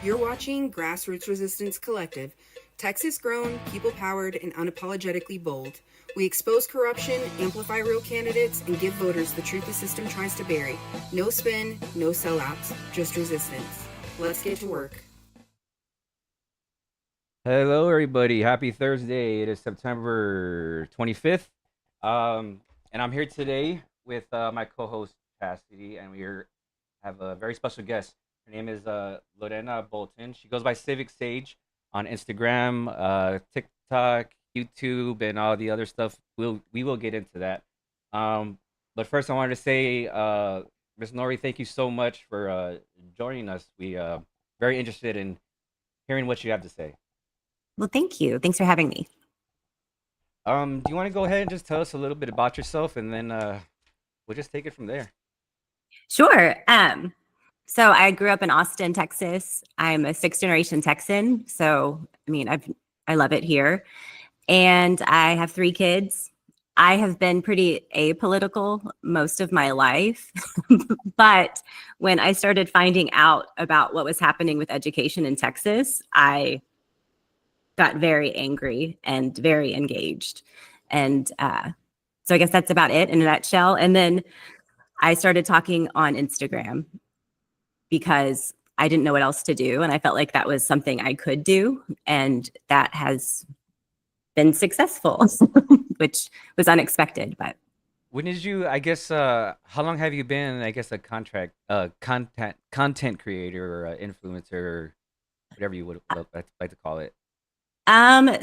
You're watching Grassroots Resistance Collective, Texas grown, people powered, and unapologetically bold. We expose corruption, amplify real candidates, and give voters the truth the system tries to bury. No spin, no sellouts, just resistance. Let's get to work. Hello, everybody. Happy Thursday. It is September 25th. And I'm here today with my co host, Chastity, and have a very special guest. Her name is Lorena Boulton. She goes by Civic Sage on Instagram, TikTok, YouTube, and all the other stuff. We will get into that. But first, I wanted to say, Miss Nory, thank you so much for joining us. We very interested in hearing what you have to say. Well, thank you. Thanks for having me. Do you want to go ahead and just tell us a little bit about yourself, and then we'll just take it from there? Sure. So I grew up in Austin, Texas. I'm a sixth generation Texan. So, I mean, I love it here. And I have 3 kids. I have been pretty apolitical most of my life. But when I started finding out about what was happening with education in Texas, I got very angry and very engaged. And so I guess that's about it in a nutshell. And then I started talking on Instagram because I didn't know what else to do. And I felt like that was something I could do. And that has been successful, which was unexpected. But When did you? I guess. How long have you been? I guess a content creator or influencer, or whatever you would like to call it.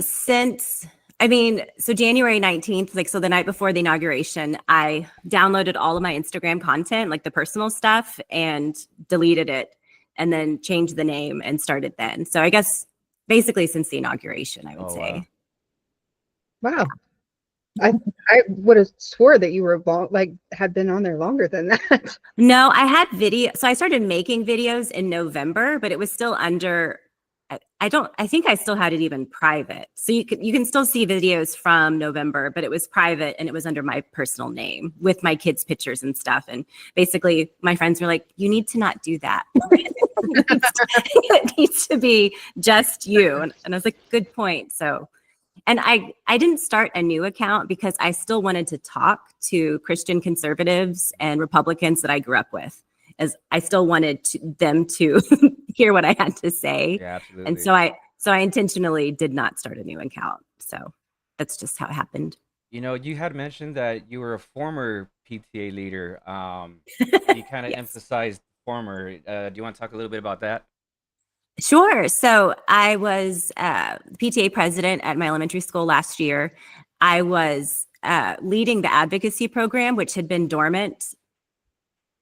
Since so January 19th, so the night before the inauguration, I downloaded all of my Instagram content, like the personal stuff, and deleted it, and then changed the name and started then. So I guess basically since the inauguration, I would say. Wow. I would have swore that you were had been on there longer than that. No, I had video. So I started making videos in November, but it was still under. I think I still had it even private. So you can still see videos from November, but it was private and it was under my personal name with my kids' pictures and stuff. And basically my friends were like, you need to not do that. It needs to be just you. And I was like, good point. So, and I didn't start a new account because I still wanted to talk to Christian conservatives and Republicans that I grew up with, as I still wanted them to hear what I had to say. Yeah, absolutely. And so I intentionally did not start a new account. So that's just how it happened. You had mentioned that you were a former PTA leader. You kind of Yes. emphasized former. Do you want to talk a little bit about that? Sure. So I was PTA president at my elementary school last year. I was leading the advocacy program, which had been dormant.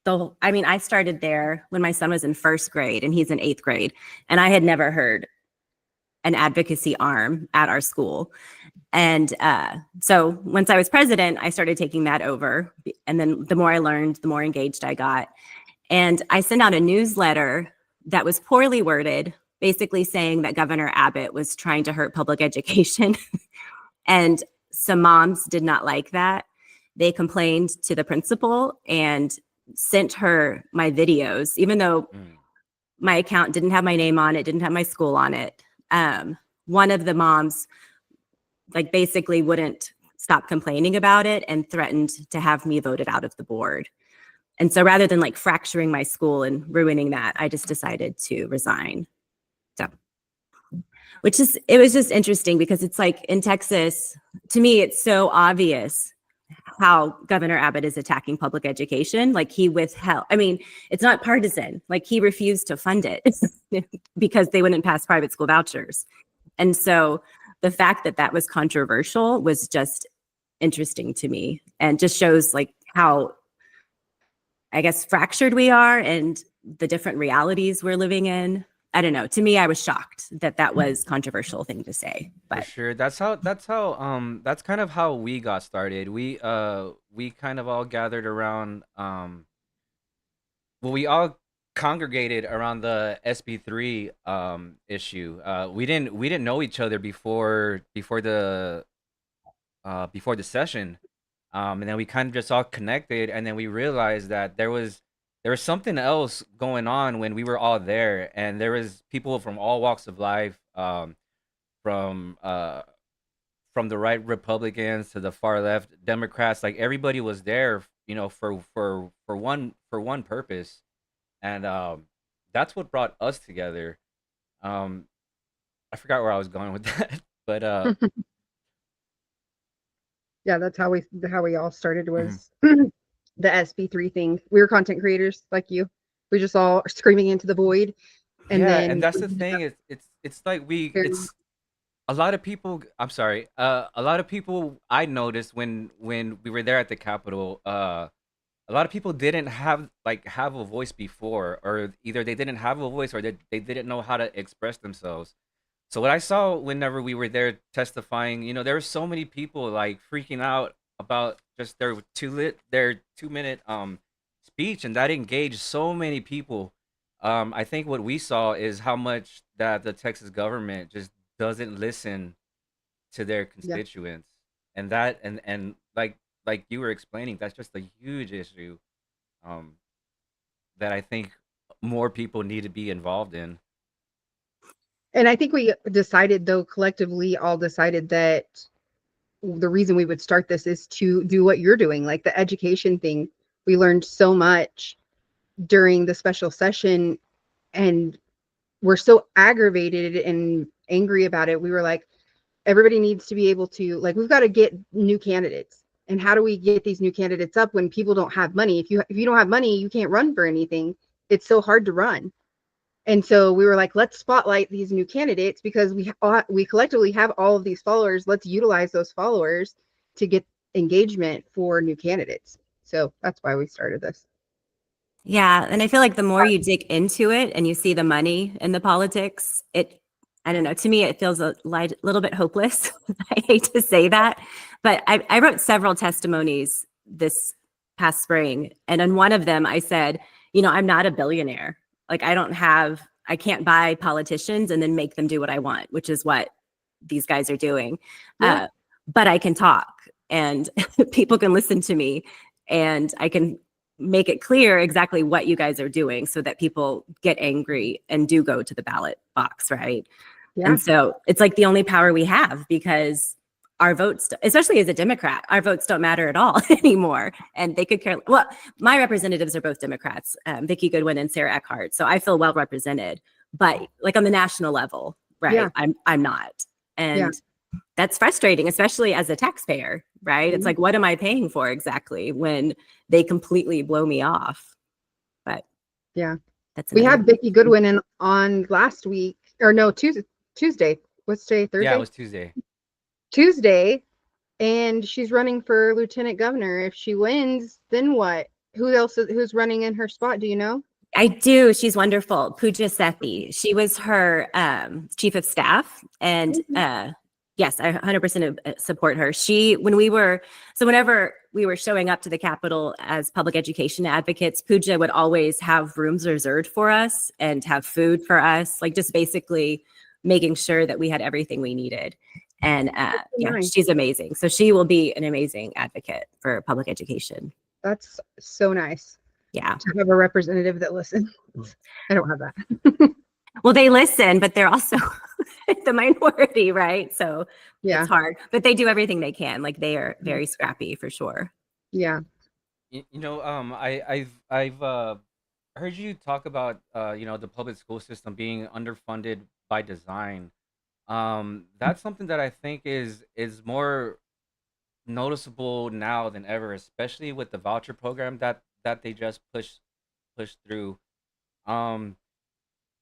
I started there when my son was in first grade and he's in 8th grade, and I had never heard an advocacy arm at our school. And so once I was president, I started taking that over. And then the more I learned, the more engaged I got. And I sent out a newsletter that was poorly worded, basically saying that Governor Abbott was trying to hurt public education. And some moms did not like that. They complained to the principal and sent her my videos, even though my account didn't have my name on it, didn't have my school on it. One of the moms basically wouldn't stop complaining about it and threatened to have me voted out of the board. And so rather than fracturing my school and ruining that, I just decided to resign. So, it was just interesting because it's in Texas, to me, it's so obvious how Governor Abbott is attacking public education. He withheld, it's not partisan. He refused to fund it because they wouldn't pass private school vouchers. And so the fact that that was controversial was just interesting to me and just shows how, I guess, fractured we are and the different realities we're living in. I don't know. To me, I was shocked that that was a controversial thing to say. For But sure. That's kind of how we got started. We kind of all gathered around we all congregated around the SB3 issue. We didn't know each other before the session. And then we kind of just all connected, and then we realized that there was there was something else going on when we were all there, and there was people from all walks of life, from from the right Republicans to the far left Democrats. Like everybody was there, for one purpose, and that's what brought us together. Um, I forgot where I was going with that, but Yeah, that's how we all started, mhm. was the SB3 thing. We were content creators like you. We just all screaming into the void, and Yeah, and then that's we the ended thing. up It's like very, it's a lot of people. I'm sorry. A lot of people I noticed when we were there at the Capitol. A lot of people didn't have a voice before, or either they didn't have a voice, or they didn't know how to express themselves. So what I saw whenever we were there testifying, there were so many people like freaking out about just their 2 minute speech, and that engaged so many people. I think what we saw is how much that the Texas government just doesn't listen to their yeah. constituents, and that and like you were explaining, that's just a huge issue, um, that I think more people need to be involved in. And I think we decided, though, collectively all decided that the reason we would start this is to do what you're doing, like the education thing. We learned so much during the special session, and we're so aggravated and angry about it. We were like, everybody needs to be able to, like, we've got to get new candidates. And how do we get these new candidates up when people don't have money? If you don't have money, you can't run for anything. It's so hard to run. And so we were like, let's spotlight these new candidates, because we collectively have all of these followers. Let's utilize those followers to get engagement for new candidates. So that's why we started this. Yeah, and I feel like the more you dig into it and you see the money in the politics, I don't know, to me, it feels a little bit hopeless. I hate to say that, but I wrote several testimonies this past spring. And in one of them, I said, I'm not a billionaire. Like, I can't buy politicians and then make them do what I want, which is what these guys are doing. Yeah. But I can talk, and people can listen to me, and I can make it clear exactly what you guys are doing so that people get angry and do go to the ballot box, right? Yeah. And so it's like the only power we have, because our votes, especially as a Democrat, our votes don't matter at all anymore. And they could care. Well, my representatives are both Democrats, Vicki Goodwin and Sarah Eckhart. So I feel well represented, but like on the national level, right? Yeah. I'm not. Yeah. And that's frustrating, especially as a taxpayer, right? It's Mhm. like, what am I paying for exactly when they completely blow me off? But Yeah. that's We another. had Vicki Goodwin on last week, or no, Tuesday. What's today? Yeah, it Thursday? was Tuesday. Tuesday. And she's running for lieutenant governor. If she wins, then what? Who's running in her spot? Do you know? I do. She's wonderful. Pooja Sethi. She was her chief of staff. And yes, I 100% support her. Whenever we were showing up to the Capitol as public education advocates, Pooja would always have rooms reserved for us and have food for us, like just basically making sure that we had everything we needed. And yeah, Nice. she's amazing. So she will be an amazing advocate for public education. That's so nice Yeah. to have a representative that listens. I don't have that. Well, they listen, but they're also the minority, right? So Yeah. it's hard, but they do everything they can. Like, they are very scrappy for sure. Yeah. I've heard you talk about the public school system being underfunded by design. That's something that I think is more noticeable now than ever, especially with the voucher program that they just pushed through. Um,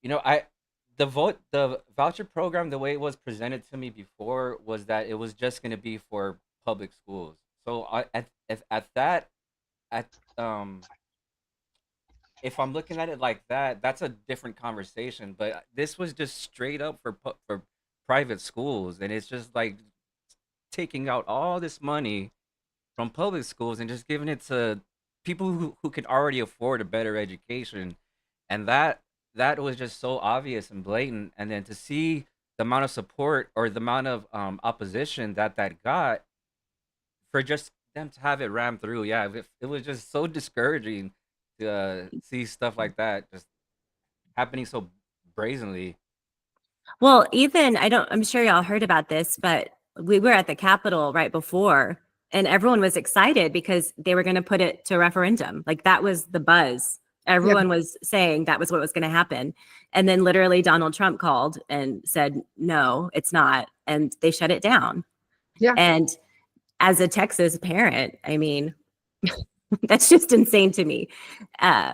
I the voucher program, the way it was presented to me before, was that it was just going to be for public schools. So at that at if I'm looking at it like that, that's a different conversation. But this was just straight up for private schools, and it's just like taking out all this money from public schools and just giving it to people who could already afford a better education, and that was just so obvious and blatant. And then to see the amount of support, or the amount of opposition that got, for just them to have it rammed through, yeah, it was just so discouraging. to see stuff like that just happening so brazenly. Well, even I'm sure y'all heard about this, but we were at the Capitol right before, and everyone was excited because they were going to put it to referendum. Like that was the buzz. Everyone was saying that was what was going to happen. And then literally Donald Trump called and said, no, it's not. And they shut it down. Yeah. And as a Texas parent, I mean, that's just insane to me. And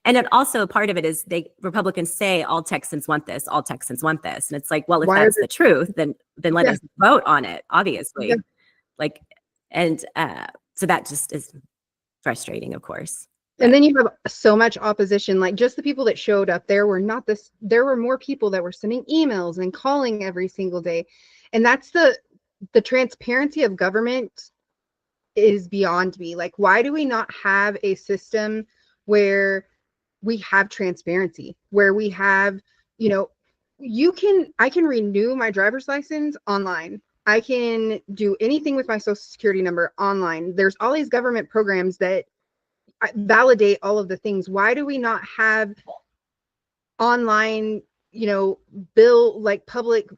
it also part of it is Republicans say all Texans want this, all Texans want this. And it's like, well, if Why that's the truth, then let us vote on it, obviously. Yeah. Like, and so that just is frustrating, of course. And then you have so much opposition, like just the people that showed up there were not this, there were more people that were sending emails and calling every single day. And that's the transparency of government is beyond me. Like, why do we not have a system where we have transparency, where we have, you know, I can renew my driver's license online. I can do anything with my social security number online. There's all these government programs that validate all of the things. Why do we not have online, bill, like public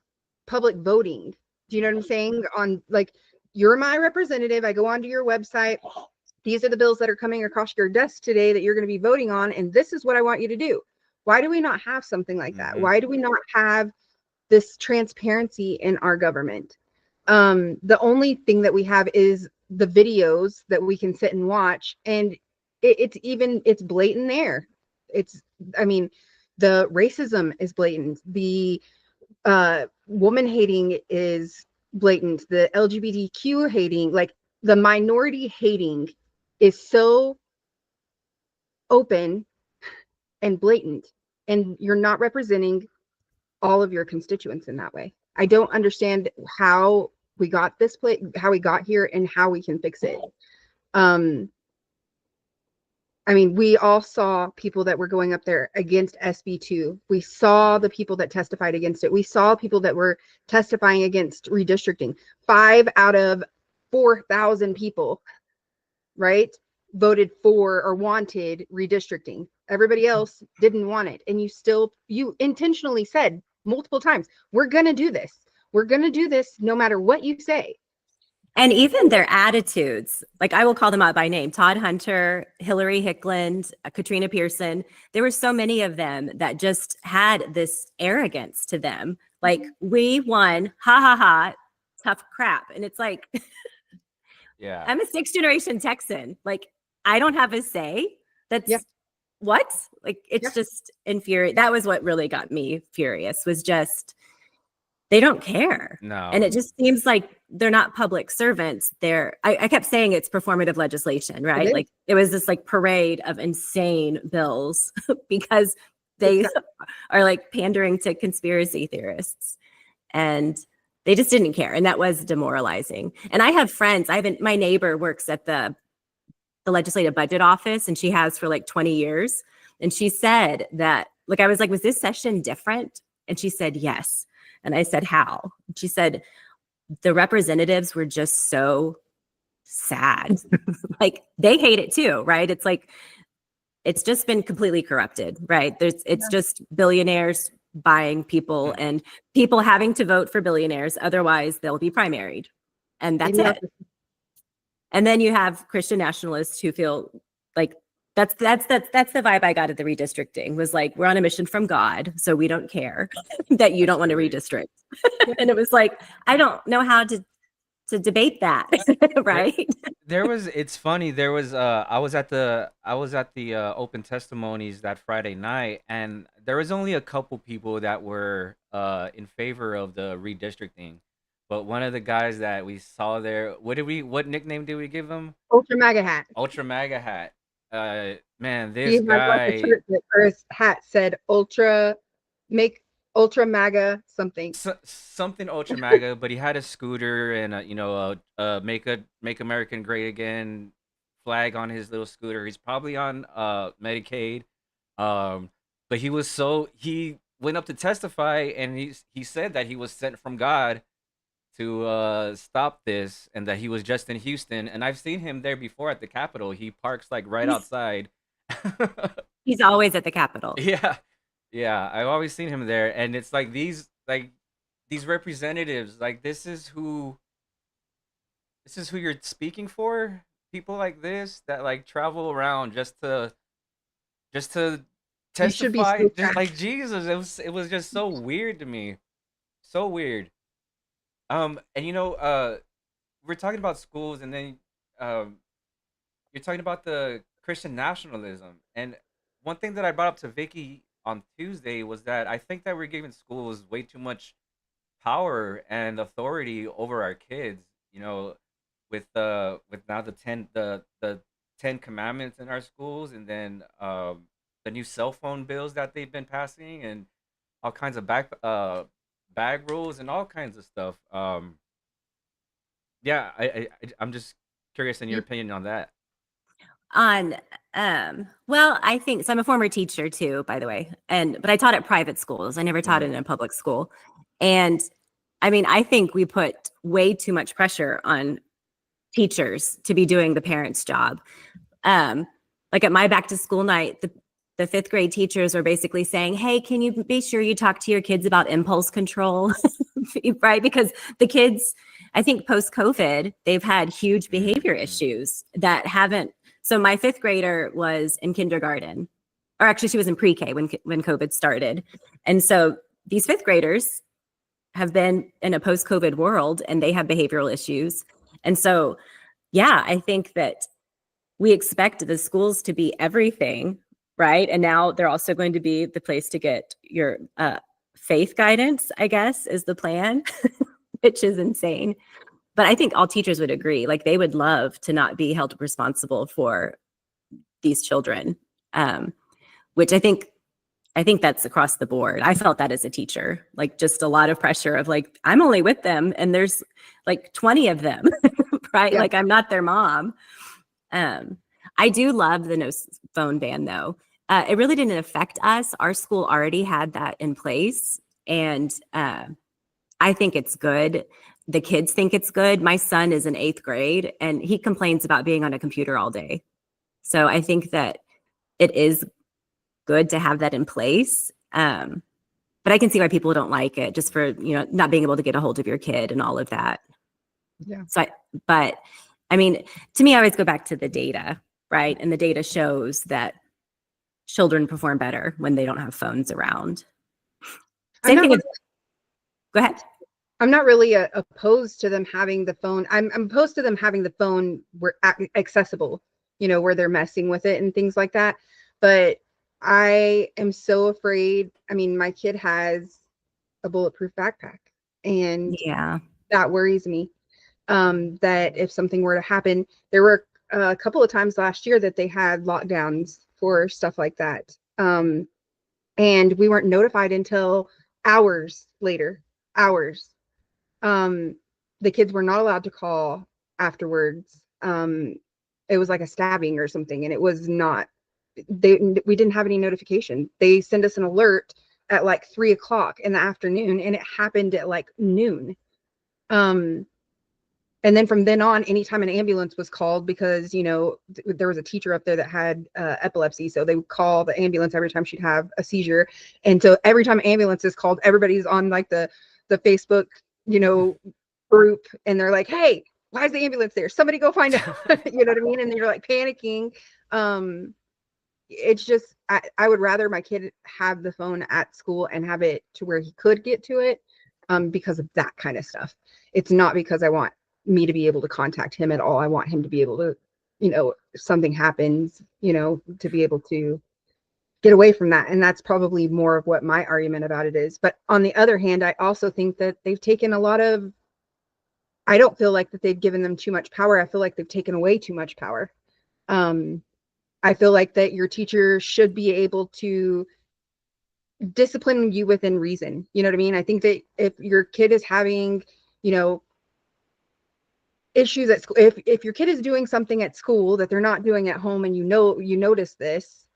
voting? Do you know what I'm saying? On like, you're my representative. I go onto your website. These are the bills that are coming across your desk today that you're going to be voting on, and this is what I want you to do. Why do we not have something like that? Mm-hmm. Why do we not have this transparency in our government? The only thing that we have is the videos that we can sit and watch, and it's blatant there. I mean, the racism is blatant. The woman hating is blatant. The LGBTQ hating, like the minority hating, is so open and blatant, and you're not representing all of your constituents in that way. I don't understand how we got this place, how we got here, and how we can fix it. I mean, we all saw people that were going up there against SB2. We saw the people that testified against it. We saw people that were testifying against redistricting. 5 out of 4,000 people, right, voted for or wanted redistricting. Everybody else didn't want it. And you intentionally said multiple times, we're going to do this. We're going to do this no matter what you say. And even their attitudes, like I will call them out by name, Todd Hunter, Hillary Hickland, Katrina Pearson. There were so many of them that just had this arrogance to them. Like, we won, ha ha ha, tough crap. And it's like, yeah, I'm a 6th generation Texan. Like, I don't have a say. That's what? Like, it's just infuriating. That was what really got me furious, was just, they don't care. No. And it just seems like they're not public servants. I kept saying it's performative legislation, right? Like, it was this like parade of insane bills because they are like pandering to conspiracy theorists, and they just didn't care. And that was demoralizing. And I have friends, my neighbor works at the legislative budget office, and she has for like 20 years. And she said that, like, I was like, was this session different? And she said, yes. And I said, how? She said, the representatives were just so sad. Like, they hate it too, right? It's like, it's just been completely corrupted, right? It's just billionaires buying people and people having to vote for billionaires. Otherwise, they'll be primaried. And that's it. And then you have Christian nationalists who feel like that's the vibe I got at the redistricting, was like, we're on a mission from God, so we don't care that you don't want to redistrict. And it was like, I don't know how to debate that, right? It's funny. There was I was at the open testimonies that Friday night, and there was only a couple people that were in favor of the redistricting. But one of the guys that we saw there, what nickname did we give him? Ultra MAGA hat. Ultra MAGA hat. Man, this guy. His hat said Ultra MAGA something. Something Ultra MAGA, but he had a scooter and a Make American Great Again flag on his little scooter. He's probably on Medicaid. But he went up to testify, and he said that he was sent from God to stop this, and that he was just in Houston, and I've seen him there before at the Capitol. He parks like right He's outside. he's always at the Capitol. Yeah, yeah, I've always seen him there, and it's like these representatives, like this is who you're speaking for. People like this that like travel around just to You should be testify, so just proud. like Jesus. It was just so weird to me, so weird. And we're talking about schools, and then um, you're talking about the Christian nationalism. And one thing that I brought up to Vicky on Tuesday was that I think that we're giving schools way too much power and authority over our kids. You know, with now the 10 commandments in our schools, and then the new cell phone bills that they've been passing, and all kinds of bag rules and all kinds of stuff. Yeah, I'm just curious in your You, opinion on that. On well, I think so. I'm a former teacher too, by the way, but I taught at private schools. I never taught Hmm. in a public school, and I mean, I think we put way too much pressure on teachers to be doing the parents' job. Um, like at my back to school night, the fifth grade teachers are basically saying, "Hey, can you be sure you talk to your kids about impulse control?" Right? Because the kids, I think post COVID, they've had huge behavior Hmm. issues that haven't. So my fifth grader was in kindergarten, or actually she was in pre-K when COVID started, and so these fifth graders have been in a post COVID world and they have behavioral issues, and so yeah, I think that we expect the schools to be everything, right? And now they're also going to be the place to get your faith guidance, I guess, is the plan, which is insane. But I think all teachers would agree, like they would love to not be held responsible for these children, um, which I think that's across the board. I felt that as a teacher, like just a lot of pressure of like, I'm only with them and there's like 20 of them, right? yeah. Like I'm not their mom. Um, I do love the no phone ban though. It really didn't affect us. Our school already had that in place. And I think it's good. The kids think it's good. My son is in eighth grade and he complains about being on a computer all day. So I think that it is good to have that in place. But I can see why people don't like it just for, not being able to get a hold of your kid and all of that. Yeah. But I mean, to me, I always go back to the data, right? And the data shows that children perform better when they don't have phones around. I'm Same not thing with, go ahead. I'm not really opposed to them having the phone. I'm opposed to them having the phone where accessible, where they're messing with it and things like that. But I am so afraid. I mean, my kid has a bulletproof backpack, and Yeah. that worries me. That if something were to happen, there were a couple of times last year that they had lockdowns for stuff like that. And we weren't notified until hours later. Hours. um the kids were not allowed to call afterwards. It was like a stabbing or something, and it was not, we didn't have any notification. They send us an alert at like 3 o'clock in the afternoon, and it happened at like noon. um and then from then on, anytime an ambulance was called, because there was a teacher up there that had epilepsy, so they would call the ambulance every time she'd have a seizure. And so every time ambulance is called, everybody's on like the Facebook you know group, and they're like, hey, why is the ambulance there? Somebody go find out. You know what I mean? And you're like panicking. It's just, I would rather my kid have the phone at school and have it to where he could get to it, because of that kind of stuff. It's not because I want me to be able to contact him at all. I want him to be able to, if something happens, to be able to get away from that. And that's probably more of what my argument about it is. But on the other hand, I also think that they've taken a lot of, I don't feel like that they've given them too much power. I feel like they've taken away too much power. Um, I feel like that your teacher should be able to discipline you within reason. You know what I mean? I think that if your kid is having, you know, issues at school, if your kid is doing something at school that they're not doing at home, and you notice this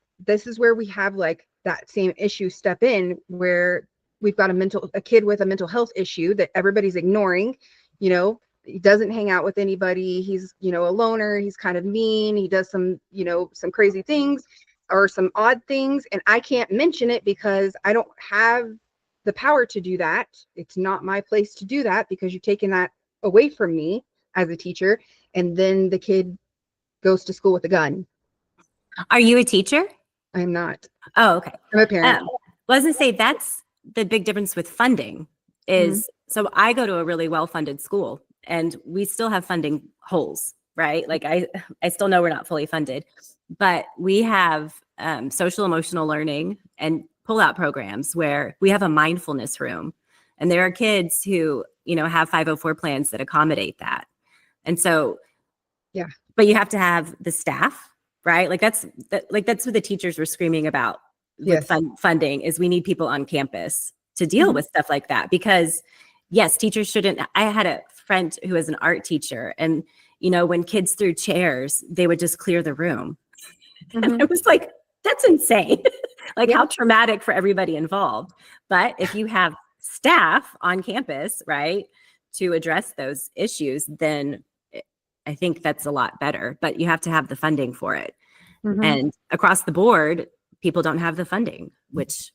is where we have like that same issue step in, where we've got a kid with a mental health issue that everybody's ignoring. you know, he doesn't hang out with anybody. He's, you know, a loner. He's kind of mean. He does some, you know, some crazy things or some odd things. And I can't mention it because I don't have the power to do that. It's not my place to do that because you're taking that away from me as a teacher. And then the kid goes to school with a gun. Are you a teacher? I'm not. Oh, okay. I'm a parent. Well, I was gonna say that's the big difference with funding is so I go to a really well-funded school and we still have funding holes, right? Like I still know we're not fully funded, but we have social emotional learning and pull-out programs where we have a mindfulness room, and there are kids who, you know, have 504 plans that accommodate that. And so, yeah, but you have to have the staff, right? Like that's what the teachers were screaming about with funding is we need people on campus to deal with stuff like that. Because yes, teachers shouldn't. I had a friend who was an art teacher, and you know, when kids threw chairs, they would just clear the room. And I was like, that's insane. Like how traumatic for everybody involved. But if you have staff on campus, right, to address those issues, then I think that's a lot better. But you have to have the funding for it. And across the board, people don't have the funding, which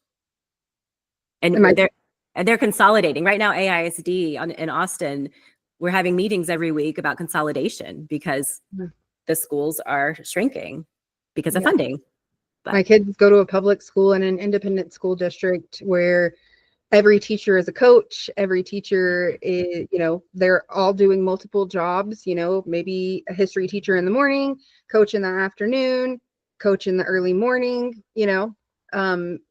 they're consolidating right now. AISD in Austin, we're having meetings every week about consolidation because the schools are shrinking because of funding. But my kids go to a public school in an independent school district where every teacher is a coach. Every teacher is, you know, they're all doing multiple jobs, you know, maybe a history teacher in the morning, coach in the afternoon, coach in the early morning, you know,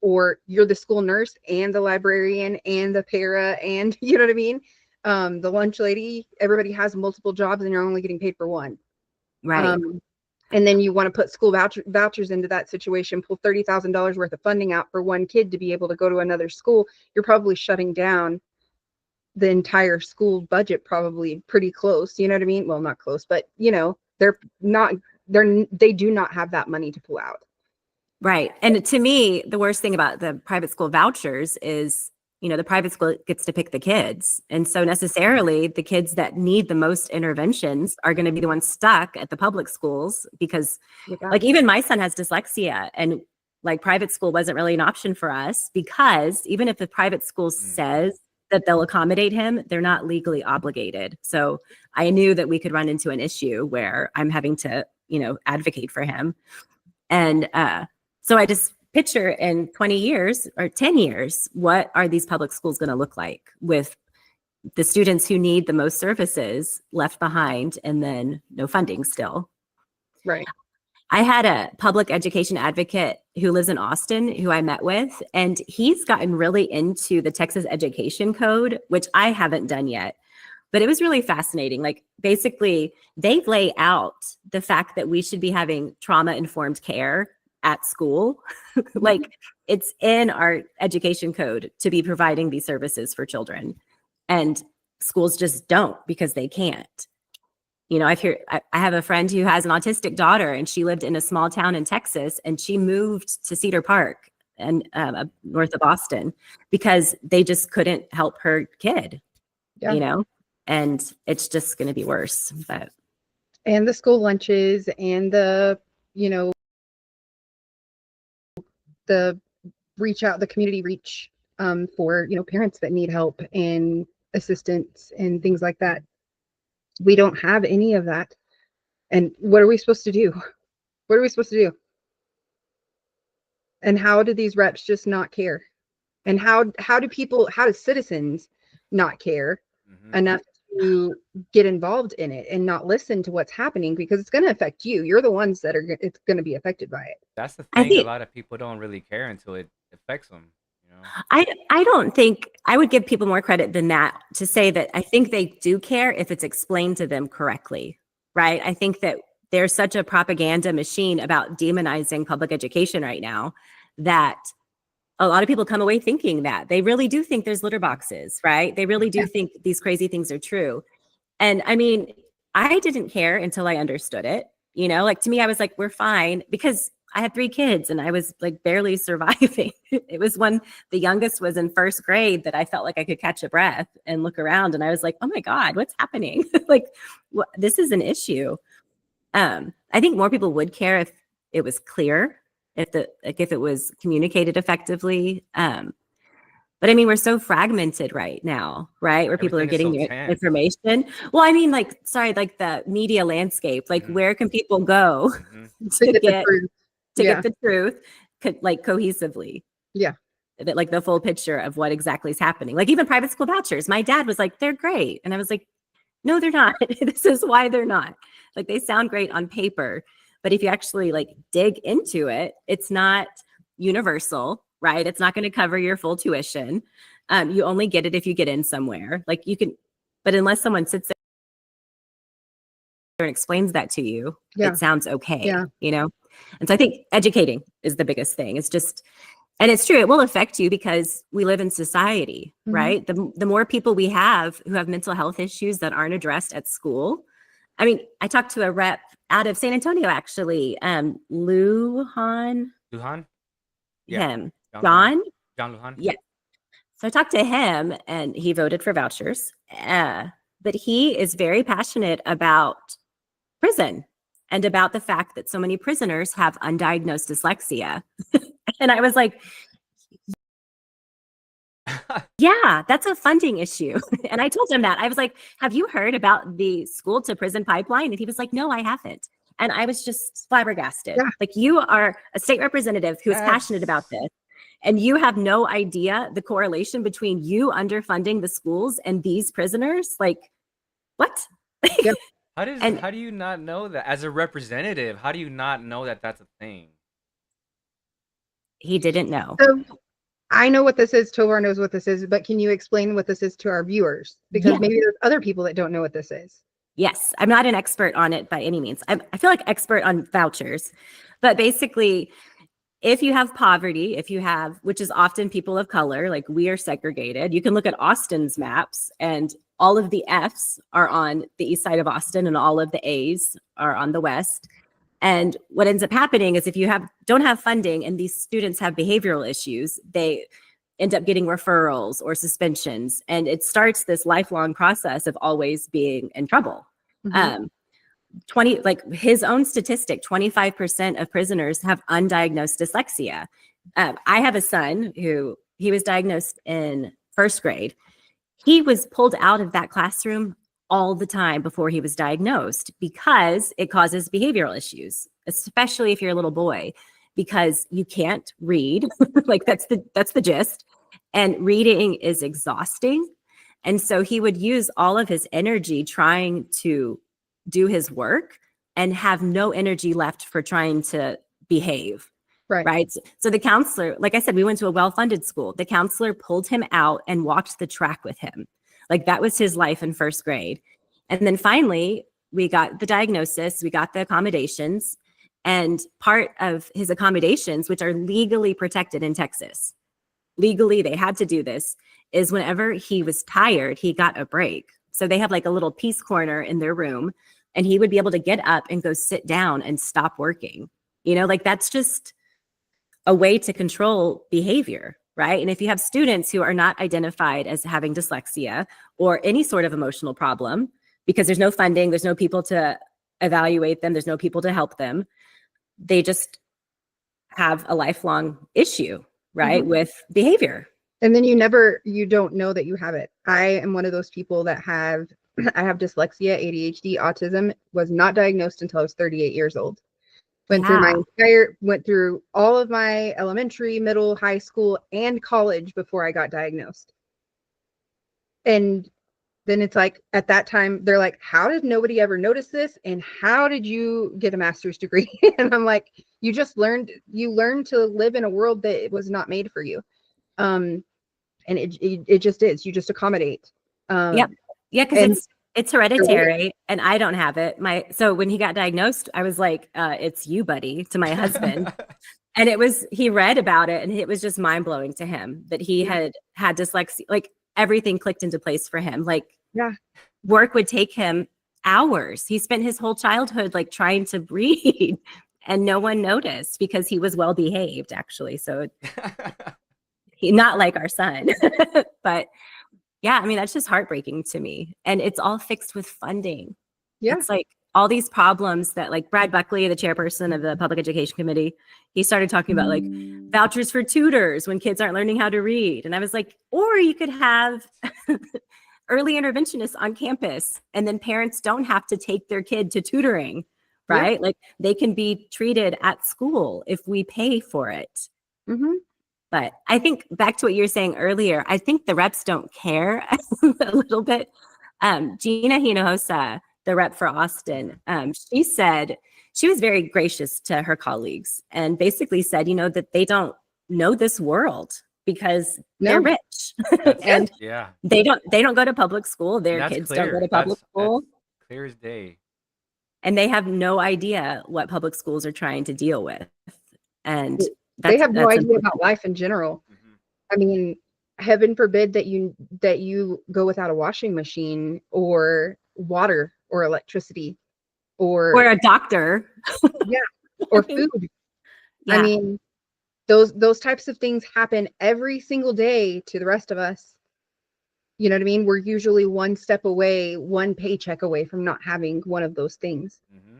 or you're the school nurse and the librarian and the para and you know what I mean? The lunch lady, everybody has multiple jobs and you're only getting paid for one. Right. And then you want to put school vouchers into that situation, pull $30,000 worth of funding out for one kid to be able to go to another school. You're probably shutting down the entire school budget, probably pretty close. You know what I mean? Well, not close, but you know, they do not have that money to pull out. Right. And to me, the worst thing about the private school vouchers is, you know, the private school gets to pick the kids. And so necessarily the kids that need the most interventions are going to be the ones stuck at the public schools because like even my son has dyslexia and like private school wasn't really an option for us because even if the private school says that they'll accommodate him, they're not legally obligated. So I knew that we could run into an issue where I'm having to, you know, advocate for him. And so I just picture in 20 years or 10 years, what are these public schools going to look like with the students who need the most services left behind and then no funding still? Right. I had a public education advocate who lives in Austin who I met with, and he's gotten really into the Texas Education Code, which I haven't done yet. But it was really fascinating. Like basically they lay out the fact that we should be having trauma-informed care at school. Like it's in our education code to be providing these services for children, and schools just don't because they can't. You know, I have a friend who has an autistic daughter and she lived in a small town in Texas and she moved to Cedar Park and north of Austin because they just couldn't help her kid, you know, and it's just going to be worse. But and the school lunches and the, you know, the community reach for, you know, parents that need help and assistance and things like that. We don't have any of that. And what are we supposed to do? What are we supposed to do? And how do these reps just not care? And how do citizens not care enough to get involved in it and not listen to what's happening, because it's going to affect you. You're the ones that it's going to be affected by it. That's the thing. A lot of people don't really care until it affects them. You know? I don't think I would give people more credit than that to say that I think they do care if it's explained to them correctly, right? I think that there's such a propaganda machine about demonizing public education right now that a lot of people come away thinking that they really do think there's litter boxes, right? They really do think these crazy things are true. And I mean, I didn't care until I understood it. You know, like to me, I was like, we're fine, because I had 3 kids and I was like barely surviving. It was when the youngest was in first grade that I felt like I could catch a breath and look around, and I was like, oh my God, what's happening? Like, this is an issue. I think more people would care if it was clear, if it was communicated effectively. But I mean, we're so fragmented right now, right? Where people are Everything getting is so their tense. information. Well, I mean, like, sorry, like the media landscape, like where can people go Mm-hmm. to the get truth. to Yeah. get the truth, like cohesively? Yeah. Like the full picture of what exactly is happening. Like even private school vouchers. My dad was like, they're great. And I was like, no, they're not. This is why they're not. Like they sound great on paper, but if you actually like dig into it, it's not universal, right? It's not going to cover your full tuition. You only get it if you get in somewhere. Like you can, but unless someone sits there and explains that to you, Yeah. it sounds okay, Yeah. you know? And so I think educating is the biggest thing. It's just, and it's true, it will affect you because we live in society, Mhm. right? The more people we have who have mental health issues that aren't addressed at school. I mean, I talked to a rep out of San Antonio, actually, Lujan, Lujan? Yeah. him, John John, Lujan? yeah. So I talked to him and he voted for vouchers, but he is very passionate about prison and about the fact that so many prisoners have undiagnosed dyslexia. And I was like, yeah, that's a funding issue. And I told him that. I was like, have you heard about the school to prison pipeline? And he was like, no, I haven't. And I was just flabbergasted. Yeah. Like, you are a state representative who is passionate about this, and you have no idea the correlation between you underfunding the schools and these prisoners. Like, what? Yep. How do you not know that as a representative? How do you not know that that's a thing? He didn't know. So I know what this is. Tovar knows what this is, but can you explain what this is to our viewers? Because Yeah. maybe there's other people that don't know what this is. Yes, I'm not an expert on it by any means. I feel like expert on vouchers, but basically, if you have poverty, which is often people of color, like we are segregated. You can look at Austin's maps, and all of the F's are on the east side of Austin, and all of the A's are on the west. And what ends up happening is if you don't have funding and these students have behavioral issues, they end up getting referrals or suspensions. And it starts this lifelong process of always being in trouble. Mhm. 20, like his own statistic, 25% of prisoners have undiagnosed dyslexia. I have a son who he was diagnosed in first grade. He was pulled out of that classroom all the time before he was diagnosed because it causes behavioral issues, especially if you're a little boy, because you can't read. Like that's the gist. And reading is exhausting. And so he would use all of his energy trying to do his work and have no energy left for trying to behave. Right. So the counselor, like I said, we went to a well-funded school. The counselor pulled him out and walked the track with him. Like that was his life in first grade. And then finally, we got the diagnosis, we got the accommodations, and part of his accommodations, which are legally protected in Texas, legally, they had to do this, is whenever he was tired, he got a break. So they have like a little peace corner in their room, and he would be able to get up and go sit down and stop working. You know, like that's just a way to control behavior, right? And if you have students who are not identified as having dyslexia or any sort of emotional problem, because there's no funding, there's no people to evaluate them, there's no people to help them, they just have a lifelong issue, right, with behavior. And then you don't know that you have it. I am one of those people that I have dyslexia, ADHD, autism, was not diagnosed until I was 38 years old. Went through all of my elementary, middle, high school, and college before I got diagnosed. And then it's like, at that time, they're like, how did nobody ever notice this? And how did you get a master's degree? And I'm like, you learned to live in a world that it was not made for you. And it just is, you just accommodate. Yep. Yeah, because it's hereditary, and I don't have it. So when he got diagnosed, I was like, it's you, buddy, to my husband. And he read about it, and it was just mind blowing to him that he had dyslexia. Like everything clicked into place for him. Like work would take him hours. He spent his whole childhood like trying to read and no one noticed because he was well behaved, actually. So he not like our son, but yeah, I mean, that's just heartbreaking to me. And it's all fixed with funding. Yeah. It's like all these problems that, like, Brad Buckley, the chairperson of the Public Education Committee, he started talking about like vouchers for tutors when kids aren't learning how to read. And I was like, or you could have early interventionists on campus, and then parents don't have to take their kid to tutoring, right? Yeah. Like they can be treated at school if we pay for it. Mm-hmm. But I think back to what you were saying earlier, I think the reps don't care a little bit. Gina Hinojosa, the rep for Austin, she said she was very gracious to her colleagues and basically said, that they don't know this world because they're rich and Yeah. they don't go to public school. Their That's kids clear. don't go to public school. That's clear as day. And they have no idea what public schools are trying to deal with. And they have no idea important. about life in general. Mm-hmm. I mean, heaven forbid that you go without a washing machine or water or electricity or a doctor. Yeah, or food. Yeah. I mean, those types of things happen every single day to the rest of us. You know what I mean? We're usually one step away, one paycheck away from not having one of those things. Mm-hmm.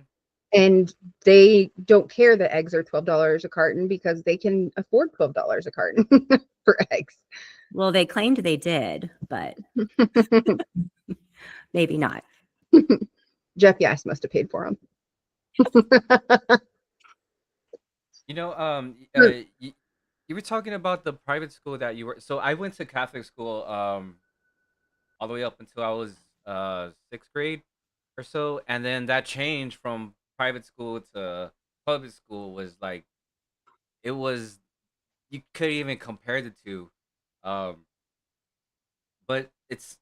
And they don't care that eggs are $12 a carton because they can afford $12 a carton for eggs. Well, they claimed they did, but maybe not. Jeff Yass must have paid for them. You were talking about the private school that you were. So I went to Catholic school all the way up until I was 6th grade or so, and then that change from private school to public school was like, it was, you couldn't even compare the two. But it's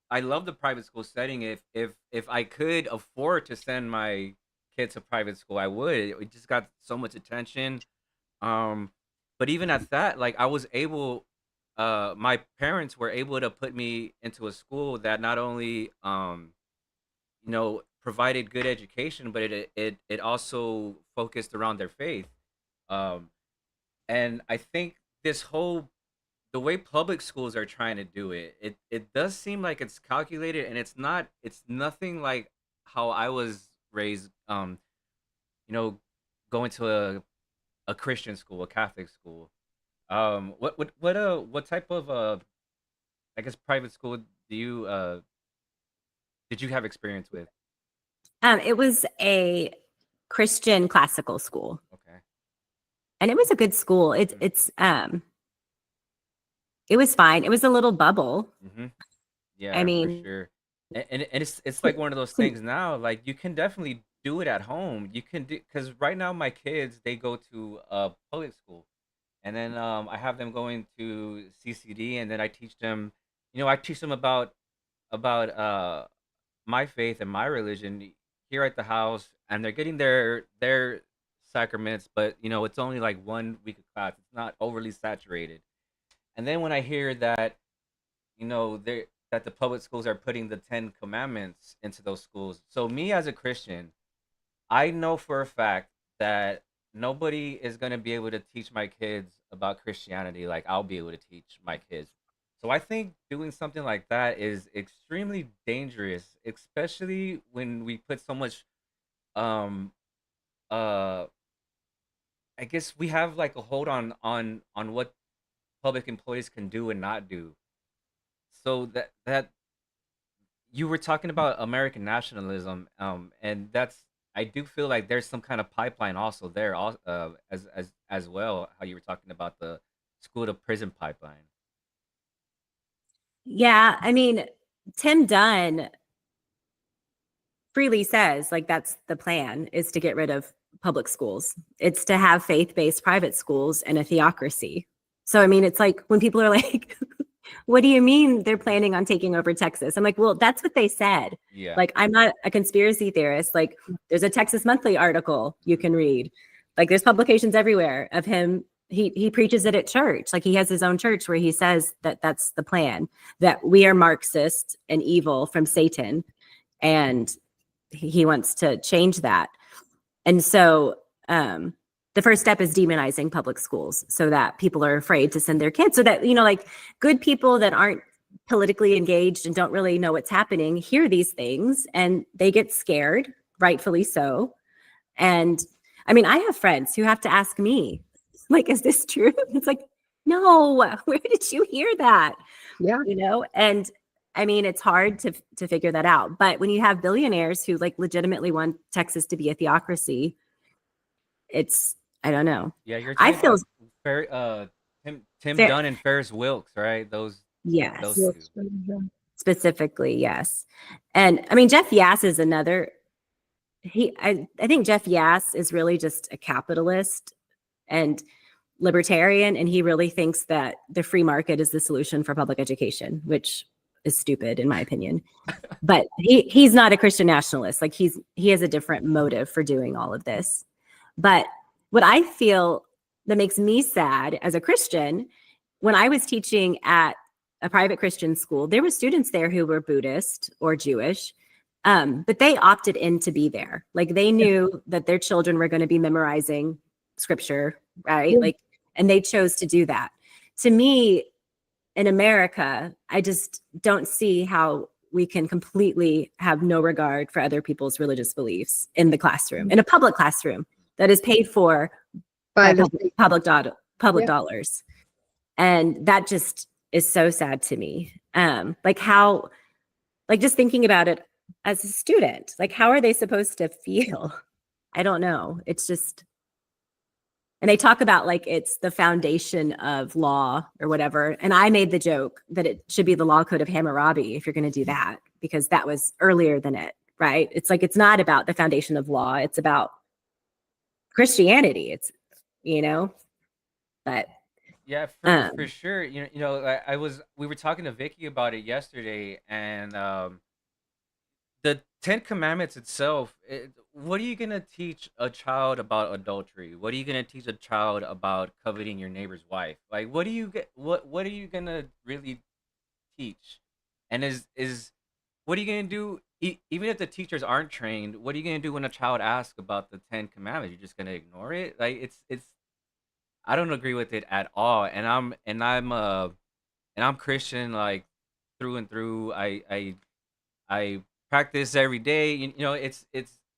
I love the private school setting. If I could afford to send my kid to private school, I would. It just got so much attention. But even at that, like I was able, my parents were able to put me into a school that not only provided good education, but it also focused around their faith. Um, and I think the way public schools are trying to do it does seem like it's calculated, and it's nothing like how I was raised. Going to a Christian school, a Catholic school. What type of I guess private school did you have experience with? It was a Christian classical school. Okay. And it was a good school. It was fine. It was a little bubble. Mm-hmm. Yeah, I mean, for sure. And it's like one of those things now. Like you can definitely do it at home. You can do, because right now my kids, they go to public school, and then I have them going to CCD, and then I teach them. I teach them about my faith and my religion here at the house, and they're getting their sacraments, but it's only like 1 week of class. It's not overly saturated. And then when I hear that, that the public schools are putting the 10 commandments into those schools. So me as a Christian, I know for a fact that nobody is going to be able to teach my kids about Christianity like I'll be able to teach my kids. So I think doing something like that is extremely dangerous, especially when we put so much uh I guess we have like a hold on what public employees can do and not do. So that you were talking about American nationalism, and I do feel like there's some kind of pipeline also there, as well. How you were talking about the school to prison pipeline. Yeah, I mean, Tim Dunn freely says like that's the plan, is to get rid of public schools. It's to have faith-based private schools and a theocracy. So I mean, it's like when people are like, what do you mean they're planning on taking over Texas? I'm like, well, that's what they said. Yeah. Like, I'm not a conspiracy theorist. Like, there's a Texas Monthly article you can read. Like, there's publications everywhere of him. He preaches it at church. Like, he has his own church where he says that that's the plan, that we are Marxist and evil from Satan. And he wants to change that. And so the first step is demonizing public schools so that people are afraid to send their kids, so that, like good people that aren't politically engaged and don't really know what's happening hear these things and they get scared, rightfully so. And I mean, I have friends who have to ask me, like, is this true? It's like, no, where did you hear that? Yeah. And I mean, it's hard to figure that out. But when you have billionaires who like legitimately want Texas to be a theocracy, I don't know. Yeah, you're I talking feel about Tim Fair- Dunn and Ferris Wilks, right? Those yes, two. specifically, yes. And I mean, Jeff Yass is another. I think Jeff Yass is really just a capitalist and libertarian, and he really thinks that the free market is the solution for public education, which is stupid in my opinion. But he's not a Christian nationalist. Like he has a different motive for doing all of this. But what I feel that makes me sad as a Christian, when I was teaching at a private Christian school, there were students there who were Buddhist or Jewish, but they opted in to be there. Like they knew that their children were going to be memorizing scripture, right? Yeah. Like, and they chose to do that. To me, in America, I just don't see how we can completely have no regard for other people's religious beliefs in the classroom, in a public classroom that is paid for by public dollars. And that just is so sad to me. Like just thinking about it as a student, like how are they supposed to feel? I don't know. It's just, and they talk about like it's the foundation of law or whatever. And I made the joke that it should be the law code of Hammurabi if you're going to do that, because that was earlier than it, right? It's like, it's not about the foundation of law. It's about Christianity. It's, but Yeah, for sure. We were talking to Vicky about it yesterday, and the Ten Commandments itself. What are you gonna teach a child about adultery? What are you gonna teach a child about coveting your neighbor's wife? Like, what are you gonna really teach? And is what are you gonna do? Even if the teachers aren't trained, what are you gonna do when a child asks about the Ten Commandments? You're just gonna ignore it? Like, it's. I don't agree with it at all, and I'm Christian, like through and through. I practice every day. It's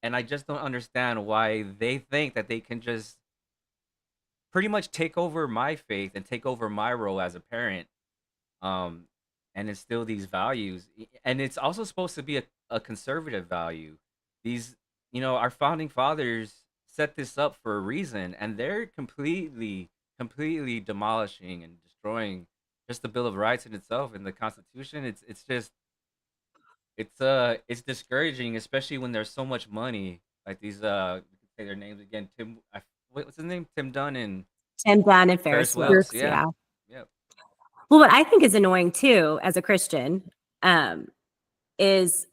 and I just don't understand why they think that they can just pretty much take over my faith and take over my role as a parent, um, and instill these values. And it's also supposed to be a conservative value. These, our founding fathers set this up for a reason, and they're completely demolishing and destroying just the Bill of Rights in itself and the Constitution. It's discouraging, especially when there's so much money. Like these, you can say their names again. What's his name? Tim Dunn and Ferris Wilks. Wilks. Yeah. Yeah. Well, what I think is annoying too, as a Christian, is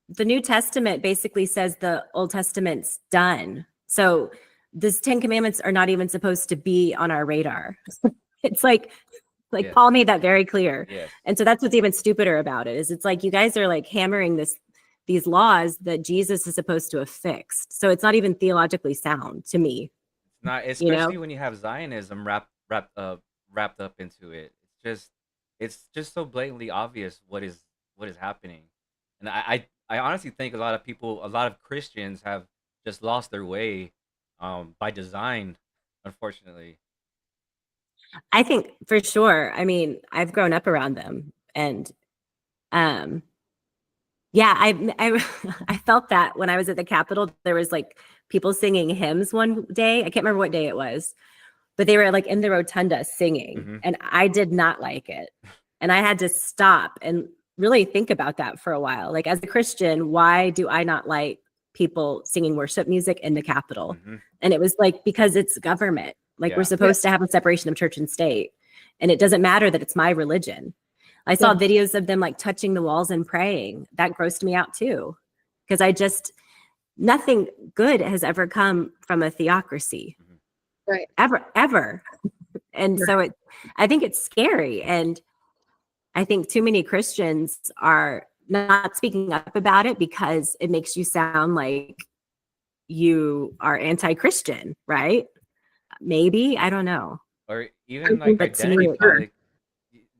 the New Testament basically says the Old Testament's done. So these 10 commandments are not even supposed to be on our radar. It's like Yes. Paul made that very clear. Yes. And so that's what's even stupider about it, is it's like you guys are like hammering these laws that Jesus is supposed to have fixed. So it's not even theologically sound to me. It's not, especially when you have Zionism wrapped up into it. It's just so blatantly obvious what is happening. And I honestly think a lot of Christians have just lost their way by design, unfortunately. I think for sure. I mean, I've grown up around them, and yeah, I felt that when I was at the Capitol. There was like people singing hymns one day. I can't remember what day it was, but they were like in the rotunda singing, and I did not like it. And I had to stop and really think about that for a while. Like, as a Christian, why do I not like people singing worship music in the Capitol? And it was like, because it's government. Like, we're supposed to have a separation of church and state. And it doesn't matter that it's my religion. I saw videos of them like touching the walls and praying. That grossed me out too. Because nothing good has ever come from a theocracy. Right. Ever. And so I think it's scary. And I think too many Christians are not speaking up about it because it makes you sound like you are anti-Christian, right? Maybe, I don't know. Or I even like think But to identity me, for sure. politics.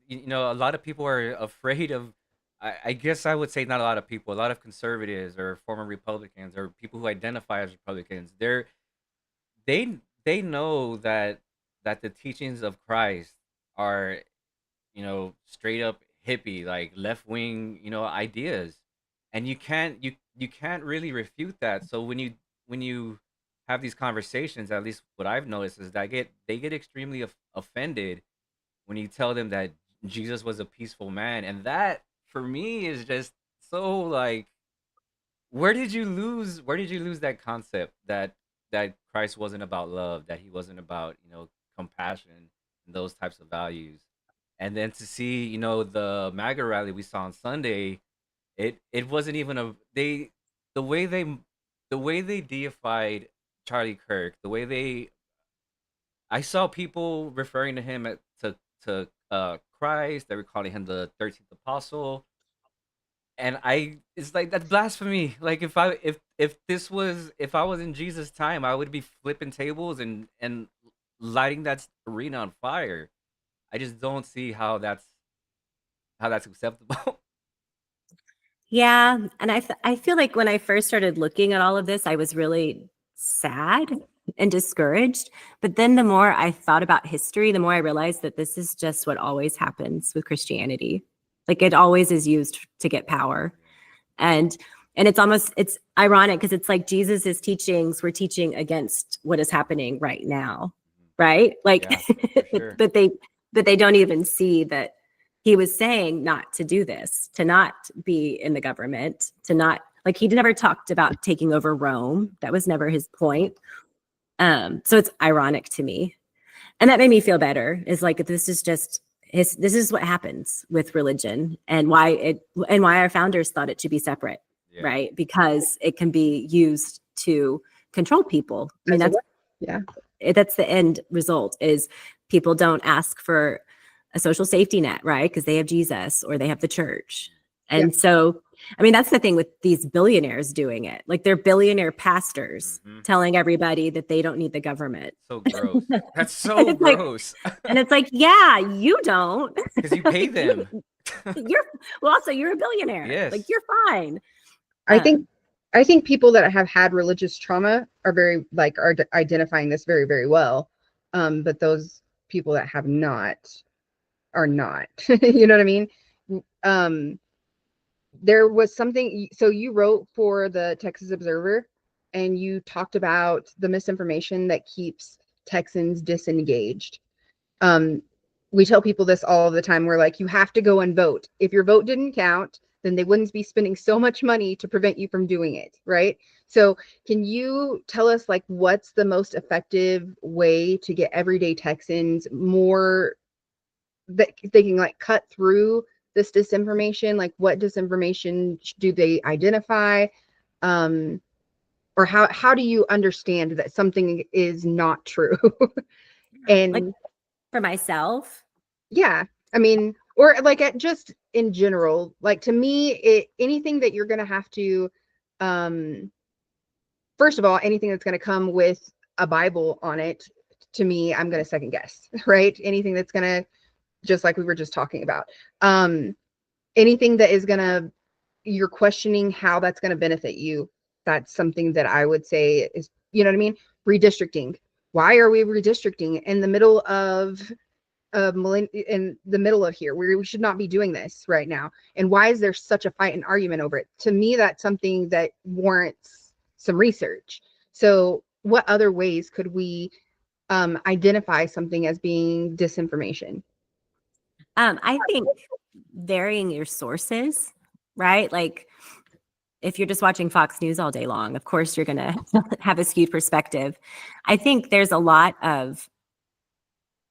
You know, a lot of people are afraid of. I guess I would say not a lot of people. A lot of conservatives or former Republicans or people who identify as Republicans. They know that the teachings of Christ are, straight up hippie, like left wing, ideas, and you can't really refute that. So when you have these conversations, at least what I've noticed is that they get extremely offended when you tell them that Jesus was a peaceful man, and that for me is just so like, where did you lose that concept that Christ wasn't about love, that he wasn't about, compassion and those types of values. And then to see, the MAGA rally we saw on Sunday, it wasn't even a they the way they the way they deified Charlie Kirk, the way they I saw people referring to him to Christ. They were calling him the 13th apostle, and it's like that's blasphemy. Like if I was in Jesus' time, I would be flipping tables and lighting that arena on fire. I just don't see how that's acceptable. yeah. And I feel like when I first started looking at all of this, I was really sad and discouraged. But then the more I thought about history, the more I realized that this is just what always happens with Christianity. Like it always is used to get power. And it's ironic because it's like Jesus's teachings were teaching against what is happening right now, right? Like Yeah, for sure. but they don't even see that he was saying not to do this, to not be in the government, to not, like, he never talked about taking over Rome. That was never his point. So it's ironic to me, and that made me feel better. Is like, this is what happens with religion, and why our founders thought it should be separate, Yeah. right? Because it can be used to control people. I mean, As a yeah. that's the end result, is people don't ask for a social safety net, right? Because they have Jesus or they have the church. And so, I mean, that's the thing with these billionaires doing it. Like, they're billionaire pastors telling everybody that they don't need the government. So gross. That's so And it's like- gross. And it's like, yeah, you don't. Because you pay them. Also you're a billionaire. Yes. Like, you're fine. I think people that have had religious trauma are identifying this very, very well. But those people that have not are not. You know what I mean? There was something, so you wrote for the Texas Observer and you talked about the misinformation that keeps Texans disengaged. We tell people this all the time. We're like, you have to go and vote. If your vote didn't count, then they wouldn't be spending so much money to prevent you from doing it, right? So can you tell us, like, what's the most effective way to get everyday Texans more that they can, like, cut through this disinformation? Like, what disinformation do they identify? Or how do you understand that something is not true? And Like, for myself, yeah, I mean, or like just in general, like, to me, anything that you're gonna have to, first of all, anything that's gonna come with a Bible on it, to me, I'm gonna second guess, right? Anything that's gonna, just like we were just talking about, anything that is gonna, you're questioning how that's gonna benefit you. That's something that I would say is, you know what I mean? Redistricting. Why are we redistricting in the middle of in the middle of here, where we should not be doing this right now? And why is there such a fight and argument over it? To me, that's something that warrants some research. So what other ways could we identify something as being disinformation? I think varying your sources, right? Like, if you're just watching Fox News all day long, of course you're going to have a skewed perspective. I think there's a lot of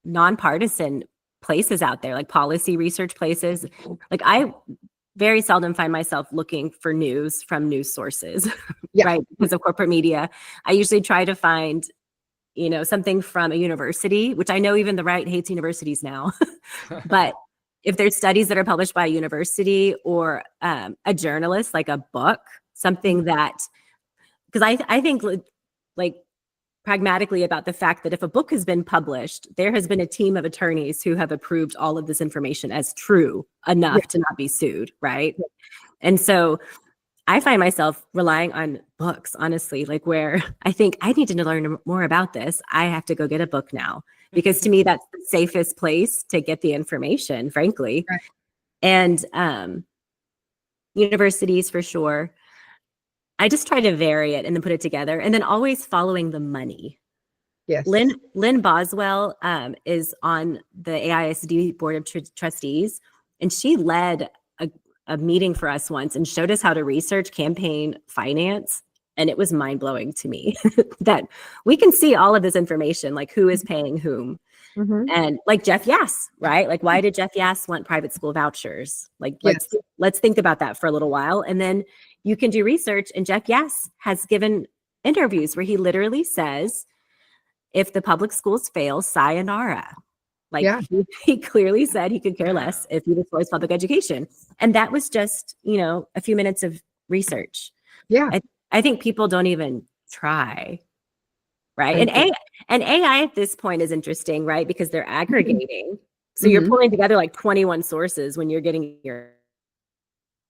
nonpartisan places out there, like policy research places. Like, I very seldom find myself looking for news from news sources, right? Because of corporate media. I usually try to find, something from a university, which I know even the right hates universities now. But if there's studies that are published by a university or a journalist, like a book, something that, because I think like pragmatically about the fact that if a book has been published, there has been a team of attorneys who have approved all of this information as true enough to not be sued, right? And so I find myself relying on books, honestly, like where I think I need to learn more about this. I have to go get a book now, because to me, that's the safest place to get the information, frankly. Right. And universities for sure. I just try to vary it and then put it together, and then always following the money. Yes. Lynn Boswell is on the AISD Board of Trustees, and she led a meeting for us once and showed us how to research campaign finance. And it was mind-blowing to me that we can see all of this information, like who is paying whom. Mhm. And like Jeff Yass, right? Like, why did Jeff Yass want private school vouchers? Like, let's think about that for a little while. And then you can do research. And Jeff Yass has given interviews where he literally says, if the public schools fail, sayonara. Like he clearly said he could care less if he destroys public education. And that was just, a few minutes of research. Yeah. I think people don't even try. Right. And AI at this point is interesting, right? Because they're aggregating. So you're pulling together like 21 sources when you're getting your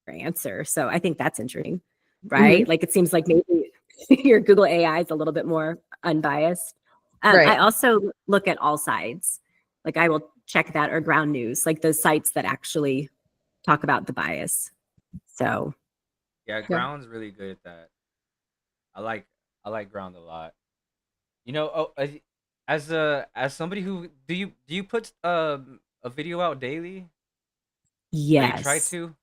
answer. So I think that's interesting, right? Like it seems like maybe your Google AI is a little bit more unbiased. Right. I also look at all sides. Like I will check that, or Ground News, like those sites that actually talk about the bias. So yeah, Ground's really good at that. I like Ground a lot. As somebody who do you put a video out daily? Yes, you try to.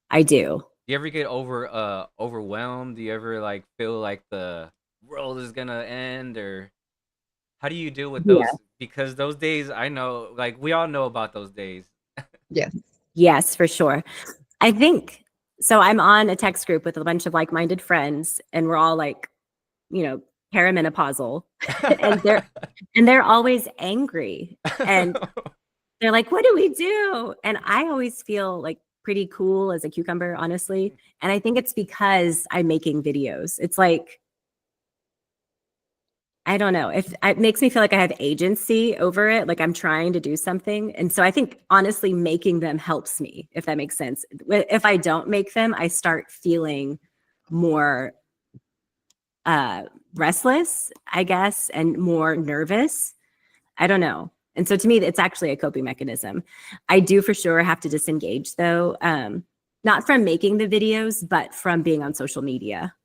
I do. Do you ever get overwhelmed? Do you ever like feel like the world is gonna end, or how do you deal with those? Because those days, I know, like we all know about those days. Yes, for sure. I think so. I'm on a text group with a bunch of like-minded friends, and we're all like, perimenopausal, and they're always angry, and they're like, "What do we do?" And I always feel like pretty cool as a cucumber, honestly. And I think it's because I'm making videos. It's like, I don't know, if it makes me feel like I have agency over it, like I'm trying to do something. And so I think honestly making them helps me, if that makes sense. If I don't make them, I start feeling more restless, I guess, and more nervous. I don't know. And so to me, it's actually a coping mechanism. I do for sure have to disengage though, not from making the videos, but from being on social media,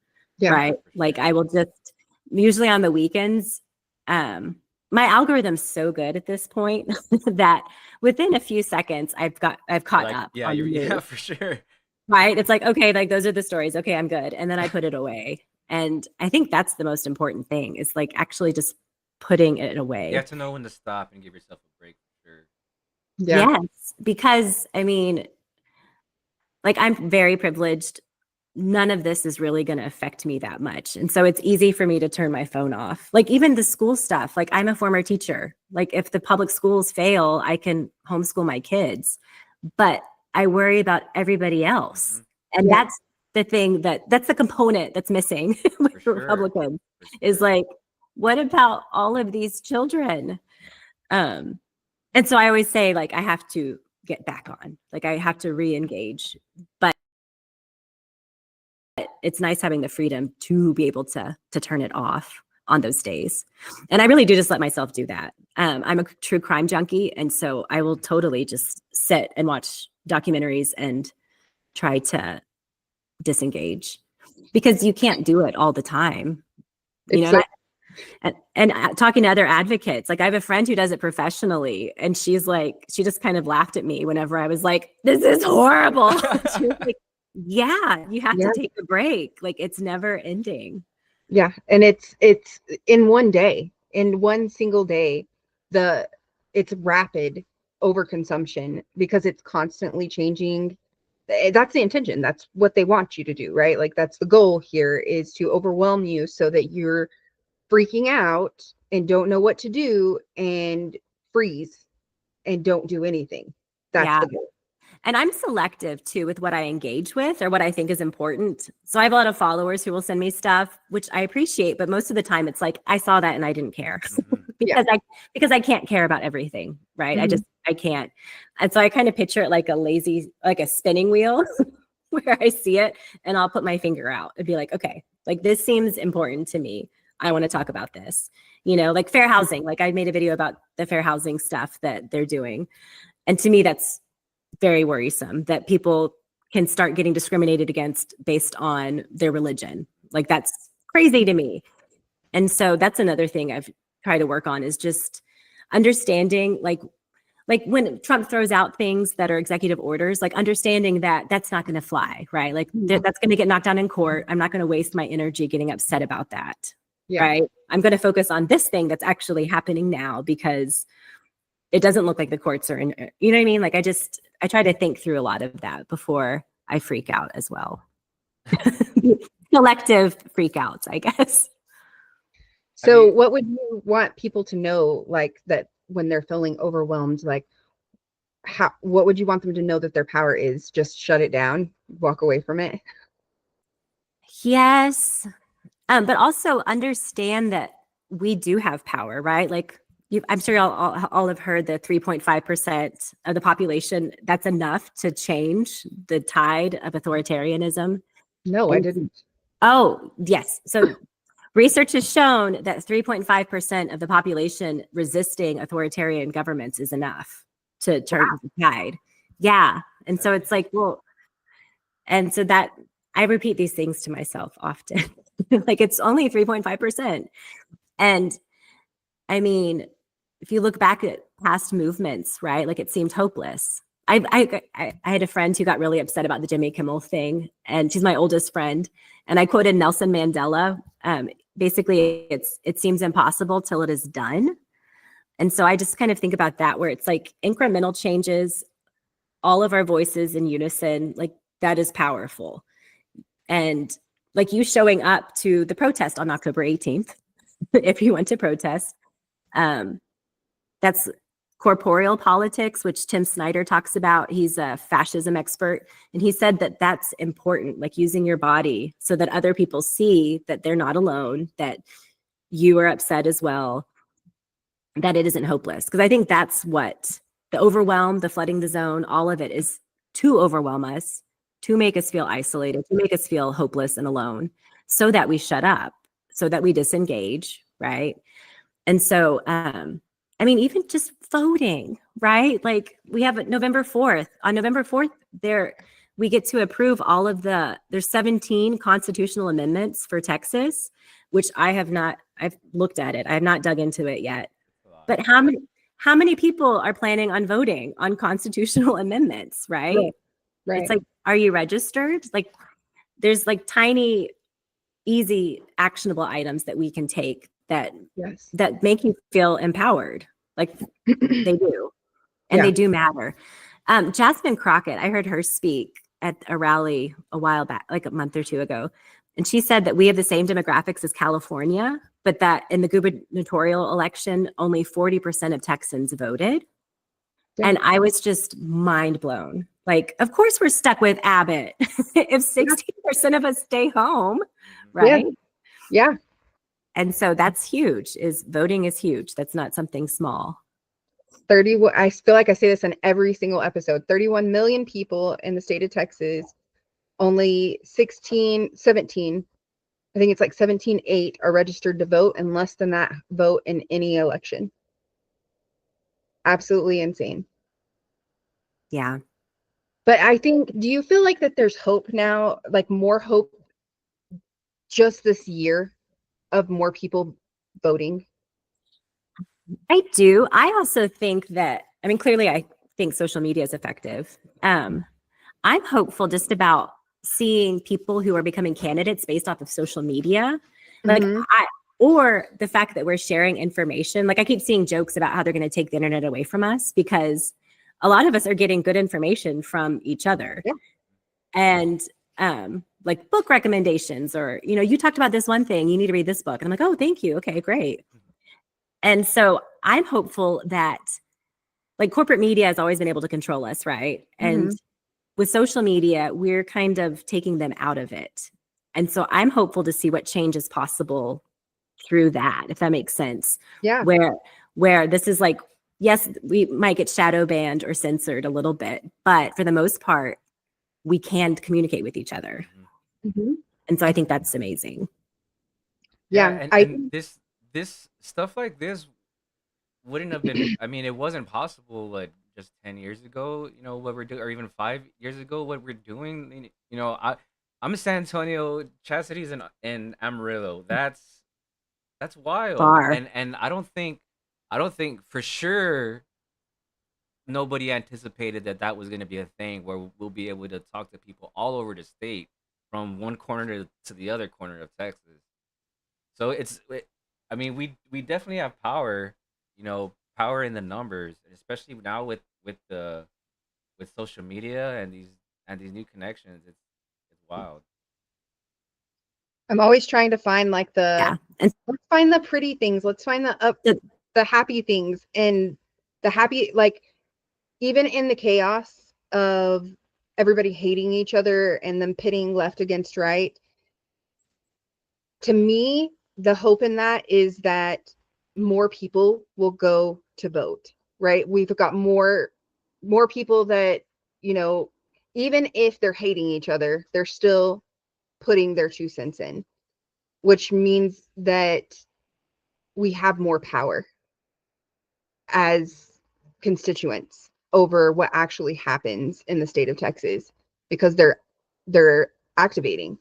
right? Like I will just, usually on the weekends, my algorithm's so good at this point that within a few seconds, I've caught up. Yeah, for sure. Right? It's like, okay, like those are the stories. Okay, I'm good. And then I put it away. And I think that's the most important thing, is like actually just putting it away. You have to know when to stop and give yourself a break, for sure. Yes, because I mean, like I'm very privileged. None of this is really going to affect me that much. And so it's easy for me to turn my phone off. Like even the school stuff, like I'm a former teacher. Like if the public schools fail, I can homeschool my kids. But I worry about everybody else. And that's the thing that's the component that's missing with Republicans is like, what about all of these children? And so I always say, like, I have to get back on, like I have to re-engage, but it's nice having the freedom to be able to turn it off on those days. And I really do just let myself do that. I'm a true crime junkie. And so I will totally just sit and watch documentaries and try to disengage, because you can't do it all the time. And talking to other advocates, like I have a friend who does it professionally, and she's like, she just kind of laughed at me whenever I was like, this is horrible. She was like, yeah, you have to take a break. Like it's never ending. Yeah. And it's in one day, in one single day, it's rapid overconsumption because it's constantly changing. That's the intention. That's what they want you to do, right? Like that's the goal here, is to overwhelm you so that you're freaking out and don't know what to do and freeze and don't do anything. That's Yeah. the goal. And I'm selective too with what I engage with or what I think is important. So I have a lot of followers who will send me stuff, which I appreciate, but most of the time it's like, I saw that and I didn't care because I can't care about everything, right? Mhm. I can't. And so I kind of picture it like a spinning wheel where I see it and I'll put my finger out and be like, okay, like this seems important to me. I want to talk about this, like fair housing. Like I made a video about the fair housing stuff that they're doing. And to me, that's very worrisome that people can start getting discriminated against based on their religion. Like that's crazy to me. And so that's another thing I've tried to work on is just understanding like when Trump throws out things that are executive orders, like understanding that that's not going to fly, right? Like that's going to get knocked down in court. I'm not going to waste my energy getting upset about that. Yeah. Right. I'm going to focus on this thing that's actually happening now because it doesn't look like the courts are in, you know what I mean? Like I try to think through a lot of that before I freak out as well. Selective freakouts, I guess. So what would you want people to know, like that when they're feeling overwhelmed, like what would you want them to know that their power is? Just shut it down, walk away from it? Yes. But also understand that we do have power, right? Like I'm sure y'all all have heard the 3.5% of the population. That's enough to change the tide of authoritarianism. No, I didn't. Oh, yes. So research has shown that 3.5% of the population resisting authoritarian governments is enough to turn the tide. Yeah. And so it's like, well, and so that I repeat these things to myself often. Like it's only 3.5%. And I mean, if you look back at past movements, right? Like it seemed hopeless. I had a friend who got really upset about the Jimmy Kimmel thing, and she's my oldest friend. And I quoted Nelson Mandela. Basically, it seems impossible till it is done. And so I just kind of think about that, where it's like incremental changes, all of our voices in unison, like that is powerful. And like you showing up to the protest on October 18th, if you went to protest, that's corporeal politics, which Tim Snyder talks about. He's a fascism expert. And he said that that's important, like using your body so that other people see that they're not alone, that you are upset as well, that it isn't hopeless. Because I think that's what the overwhelm, the flooding the zone, all of it is to overwhelm us, to make us feel isolated, to make us feel hopeless and alone, so that we shut up, so that we disengage, right? And so, I mean, even just voting, right? Like we have November 4th. On November 4th, we get to approve all of there's 17 constitutional amendments for Texas, which I've looked at it. I have not dug into it yet. But how many people are planning on voting on constitutional amendments, right? Right. It's like, are you registered? Like there's like tiny, easy, actionable items that we can take that make you feel empowered. Like they do. And they do matter. Jasmine Crockett, I heard her speak at a rally a while back, like a month or two ago. And she said that we have the same demographics as California, but that in the gubernatorial election, only 40% of Texans voted. Yeah. And I was just mind blown. Like, of course we're stuck with Abbott. If 16% of us stay home, right? Yeah. And so that's huge. Voting is huge. That's not something small. I feel like I say this in every single episode. 31 million people in the state of Texas. Only 17, I think it's like 17.8 are registered to vote, and less than that vote in any election. Absolutely insane. Yeah. But I think, do you feel like that there's hope now, like more hope just this year of more people voting? I do. I also think that, I mean, clearly I think social media is effective. I'm hopeful just about seeing people who are becoming candidates based off of social media. Like or the fact that we're sharing information. Like I keep seeing jokes about how they're going to take the internet away from us because a lot of us are getting good information from each other. Yeah. And like book recommendations, or, you talked about this one thing, you need to read this book. And I'm like, oh, thank you. Okay, great. And so I'm hopeful that like corporate media has always been able to control us, right? And with social media, we're kind of taking them out of it. And so I'm hopeful to see what change is possible through that, if that makes sense. Yeah. Where this is like, yes, we might get shadow banned or censored a little bit, but for the most part, we can communicate with each other. And so I think that's amazing. Yeah. And this stuff like this wouldn't have been, I mean, it wasn't possible like just 10 years ago, you know, what we're doing, or even 5 years ago, what we're doing. You know, I'm in San Antonio, Chastity's in Amarillo. That's wild. Far. And I don't think for sure nobody anticipated that was going to be a thing where we'll be able to talk to people all over the state from one corner to the other corner of Texas. So I mean, we definitely have power, you know, power in the numbers, especially now with social media and these new connections. It's wild. I'm always trying to find like And let's find the pretty things. Let's find the happy things, and the happy, like, even in the chaos of everybody hating each other and them pitting left against right. To me, the hope in that is that more people will go to vote, right? We've got more people that, you know, even if they're hating each other, they're still putting their 2 cents in, which means that we have more power as constituents over what actually happens in the state of Texas, because they're activating.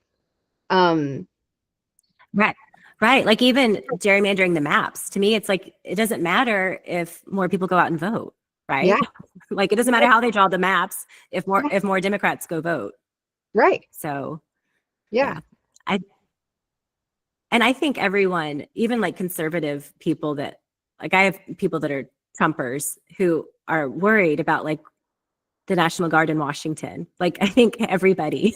Right. Like even gerrymandering the maps, to me, it's like, it doesn't matter if more people go out and vote, right? Yeah. Like it doesn't matter how they draw the maps if more Democrats go vote. Right. So yeah. I think everyone, even like conservative people that, like I have people that are Trumpers who are worried about like the National Guard in Washington. Like I think everybody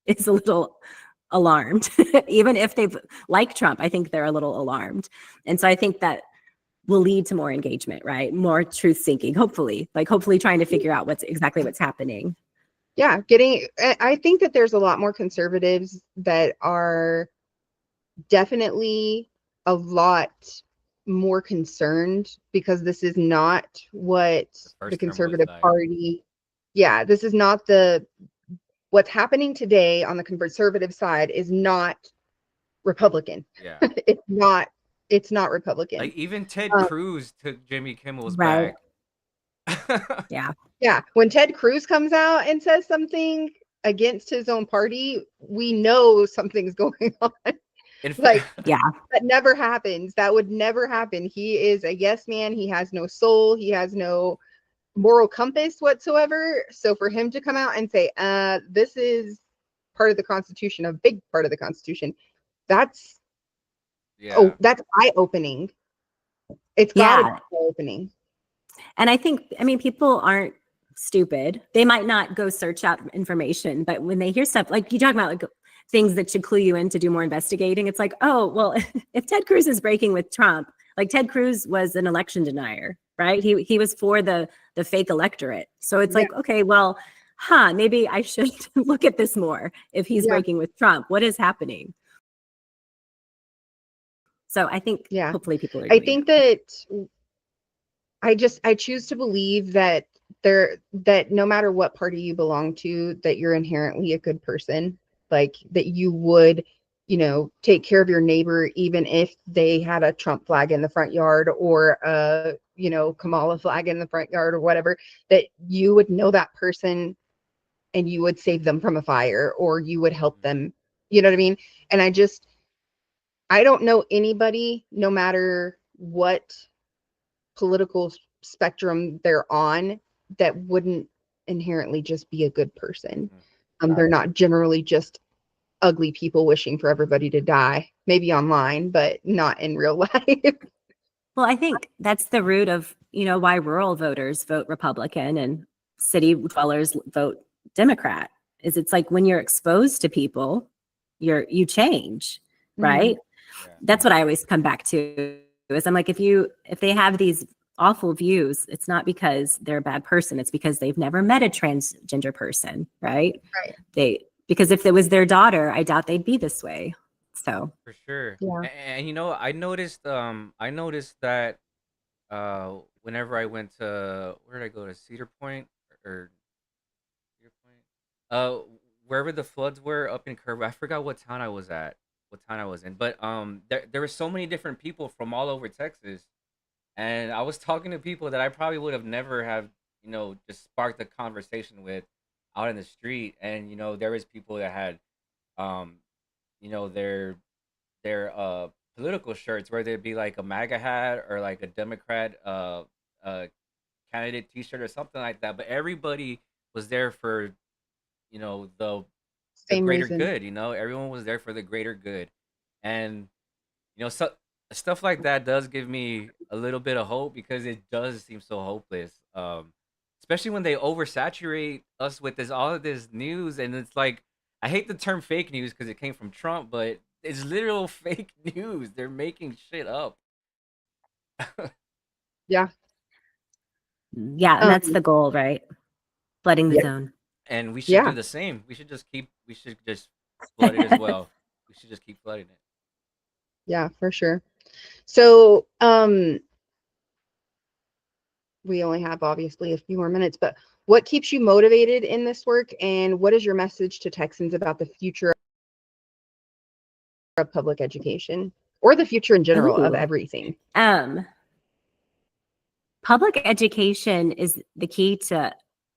is a little alarmed. Even if they like Trump, I think they're a little alarmed. And so I think that will lead to more engagement, right? More truth seeking, hopefully trying to figure out what's happening. Yeah. I think that there's a lot more conservatives that are definitely a lot more concerned, because this is not what the Conservative Party, this is not what's happening today on the conservative side is not Republican. Yeah. It's not Republican. Like even Ted Cruz took Jimmy Kimmel's back. Yeah. When Ted Cruz comes out and says something against his own party, we know something's going on. That never happens. That would never happen. He is a yes man. He has no soul. He has no moral compass whatsoever. So for him to come out and say, this is part of the Constitution, a big part of the Constitution, that's eye-opening. It's gotta be eye-opening. And I think, people aren't stupid. They might not go search out information, but when they hear stuff like you talk about, like things that should clue you in to do more investigating, it's like, oh, well, if Ted Cruz is breaking with Trump, like Ted Cruz was an election denier, right? He was for the fake electorate. So it's like, okay, well, maybe I should look at this more. If he's breaking with Trump, what is happening? So I think hopefully people are doing think that I choose to believe that that no matter what party you belong to, that you're inherently a good person, like that you would, take care of your neighbor, even if they had a Trump flag in the front yard or a, Kamala flag in the front yard or whatever, that you would know that person and you would save them from a fire, or you would help them. You know what I mean? And I don't know anybody, no matter what political spectrum they're on, that wouldn't inherently just be a good person. They're not generally just ugly people wishing for everybody to die, maybe online, but not in real life. Well, I think that's the root of, why rural voters vote Republican and city dwellers vote Democrat, is it's like when you're exposed to people, you change, right? That's what I always come back to, is I'm like, if they have these awful views, it's not because they're a bad person. It's because they've never met a transgender person, right? Right. Because if it was their daughter, I doubt they'd be this way. So For sure. Yeah. And, you know, I noticed that whenever I went to, where did I go, to Cedar Point or Cedar Point? Wherever the floods were up in Curve, I forgot what town I was at, what town I was in. But there were so many different people from all over Texas, and I was talking to people that I probably would have never have, you know, just sparked a conversation with out in the street. And you know, there was people that had, um, you know, their political shirts, whether it be like a MAGA hat or like a Democrat uh candidate T-shirt or something like that. But everybody was there for, you know, the Same greater reason. good. You know, everyone was there for the greater good, and you know, stuff like that does give me a little bit of hope because it does seem so hopeless. Especially when they oversaturate us with this all of this news, and it's like, I hate the term fake news because it came from Trump, but it's literal fake news. They're making shit up. Yeah. yeah, and that's Um, the goal, right? Flooding the yeah. zone. And we should do Yeah. the same. We should just flood it as well. We should just keep flooding it. Yeah, for sure. So, we only have obviously a few more minutes, but what keeps you motivated in this work, and what is your message to Texans about the future of public education, or the future in general of Ooh. everything? Public education is the key to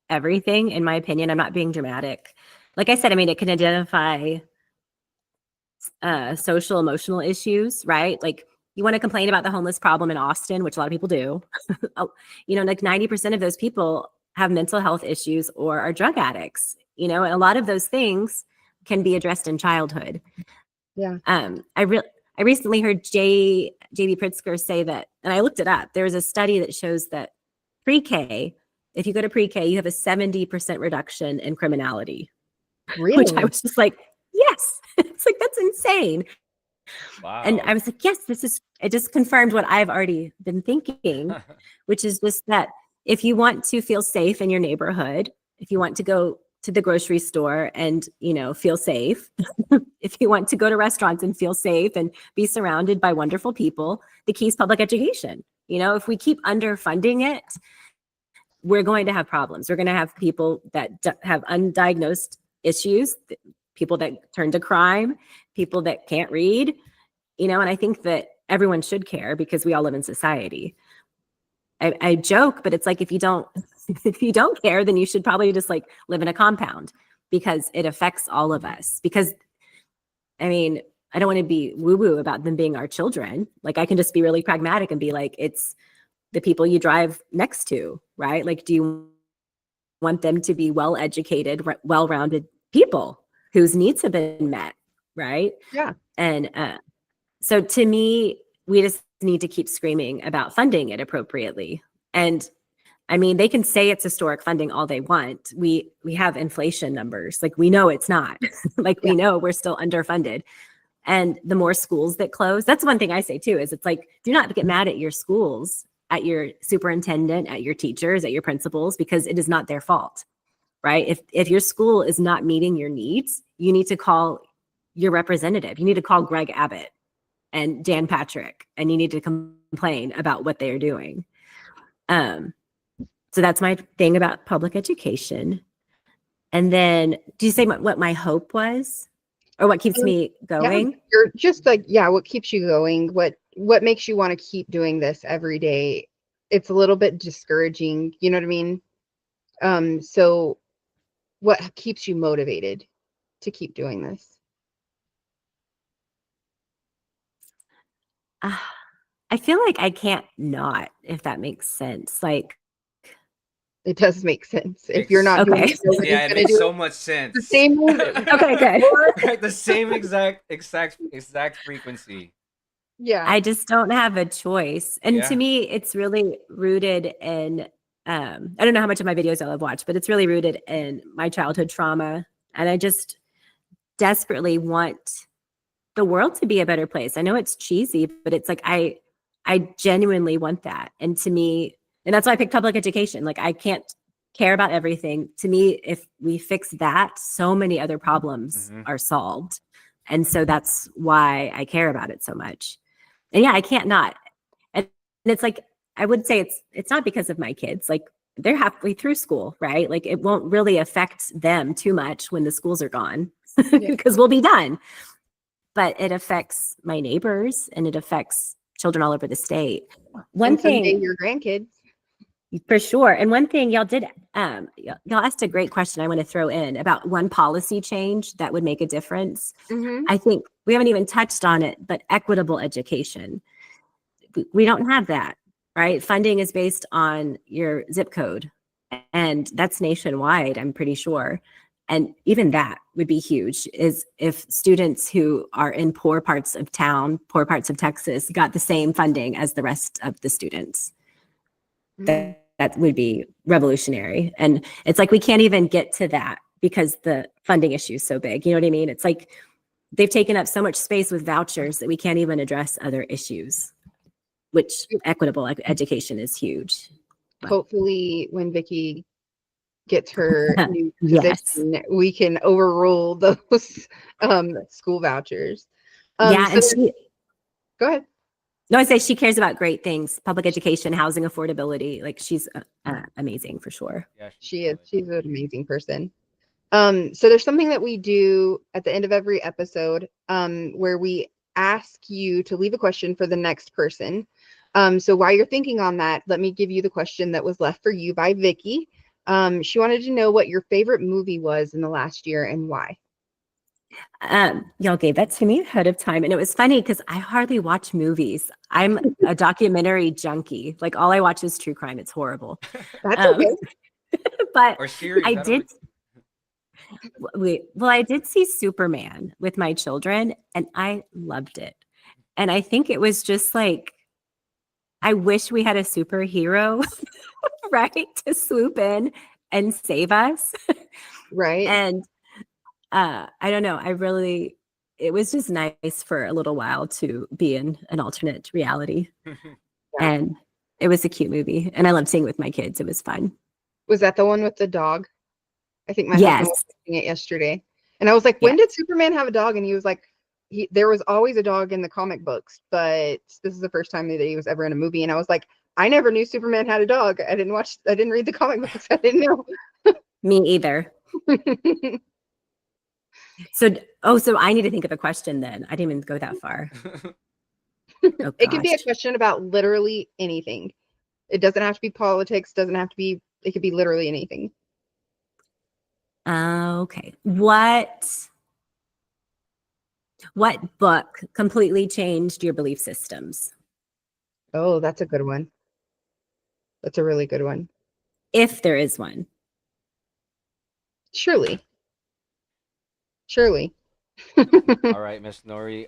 everything, in my opinion. I'm not being dramatic. Like I said, I mean, it can identify social, emotional issues, right? Like, you want to complain about the homeless problem in Austin, which a lot of people do. You know, like 90% of those people have mental health issues or are drug addicts, you know, and a lot of those things can be addressed in childhood. Yeah. I recently heard J.B. Pritzker say that, and I looked it up. There was a study that shows that pre-K, if you go to pre-K, you have a 70% reduction in criminality, Really? which I was just like, yes. It's like, that's insane. Wow. And I was like, yes, it just confirmed what I've already been thinking, which is just that if you want to feel safe in your neighborhood, if you want to go to the grocery store and, you know, feel safe, if you want to go to restaurants and feel safe and be surrounded by wonderful people, the key is public education. You know, if we keep underfunding it, we're going to have problems. We're going to have people that have undiagnosed issues, people that turn to crime, people that can't read, you know, and I think that everyone should care because we all live in society. I joke, but it's like, if you don't care, then you should probably just like live in a compound, because it affects all of us. Because, I mean, I don't want to be woo-woo about them being our children. Like, I can just be really pragmatic and be like, it's the people you drive next to, right? Like, do you want them to be well-educated, well-rounded people whose needs have been met, right? Yeah. And so to me, we just need to keep screaming about funding it appropriately. And I mean, they can say it's historic funding all they want. We have inflation numbers. Like, we know it's not. Like, we know we're still underfunded. And the more schools that close, that's one thing I say too, is it's like, do not get mad at your schools, at your superintendent, at your teachers, at your principals, because it is not their fault, right? If your school is not meeting your needs, you need to call your representative. You need to call Greg Abbott and Dan Patrick, and you need to complain about what they are doing. So that's my thing about public education. And then, do you say what my hope was, or what keeps me going? Yeah, you're just like, yeah, what keeps you going? What makes you want to keep doing this every day? It's a little bit discouraging, you know what I mean? So what keeps you motivated to keep doing this? I feel like I can't not, if that makes sense. Like, It does make sense. If you're not doing Okay. it, nobody's Yeah, it gonna makes do so it. much sense. The same way. okay, good. Right, the same exact frequency. Yeah. I just don't have a choice. And Yeah. to me, it's really rooted in, I don't know how much of my videos y'all have watched, but it's really rooted in my childhood trauma. And I just desperately want the world to be a better place. I know it's cheesy, but it's like, I genuinely want that. And to me, and that's why I picked public education. Like I can't care about everything. To me, if we fix that, so many other problems Mhm. are solved. And so that's why I care about it so much. And yeah, I can't not. And it's like, I would say it's not because of my kids. Like they're halfway through school, right? Like it won't really affect them too much when the schools are gone Yeah. because we'll be done. But it affects my neighbors and it affects children all over the state. One And someday thing your grandkids. for sure. And one thing y'all did, y'all asked a great question I want to throw in about one policy change that would make a difference. Mm-hmm. I think we haven't even touched on it, but equitable education. We don't have that, right? Funding is based on your zip code, and that's nationwide, I'm pretty sure. And even that would be huge, is if students who are in poor parts of town, poor parts of Texas, got the same funding as the rest of the students. That would be revolutionary. And it's like we can't even get to that because the funding issue is so big. You know what I mean? It's like they've taken up so much space with vouchers that we can't even address other issues, which equitable education is huge. Hopefully, when Vicky gets her new Yes. position, we can overrule those school vouchers. Yeah. So And she, go ahead. no, I say she cares about great things, public education, housing affordability. Like she's amazing for sure. Yeah, She is. solid. She's an amazing person. So there's something that we do at the end of every episode, where we ask you to leave a question for the next person. So while you're thinking on that, let me give you the question that was left for you by Vicky. She wanted to know what your favorite movie was in the last year and why. Y'all gave that to me ahead of time. And it was funny because I hardly watch movies. I'm a documentary junkie. Like all I watch is true crime. It's horrible. That's Um, okay. But Or series. I don't did. Well, I did see Superman with my children and I loved it. And I think it was just like, I wish we had a superhero, right, to swoop in and save us. Right. And I don't know. It was just nice for a little while to be in an alternate reality. Yeah. And it was a cute movie. And I loved seeing it with my kids. It was fun. Was that the one with the dog? I think my husband Yes. was watching it yesterday. And I was like, when did Superman have a dog? And he was like, there was always a dog in the comic books, but this is the first time that he was ever in a movie. And I was like, I never knew Superman had a dog. I didn't read the comic books. I didn't know. Me either. So I need to think of a question then. I didn't even go that far. Oh, It can be a gosh. question about literally anything. It doesn't have to be politics, it could be literally anything. Okay. What book completely changed your belief systems? Oh, that's a good one. That's a really good one. If there is one. Surely. All right, Miss Nory.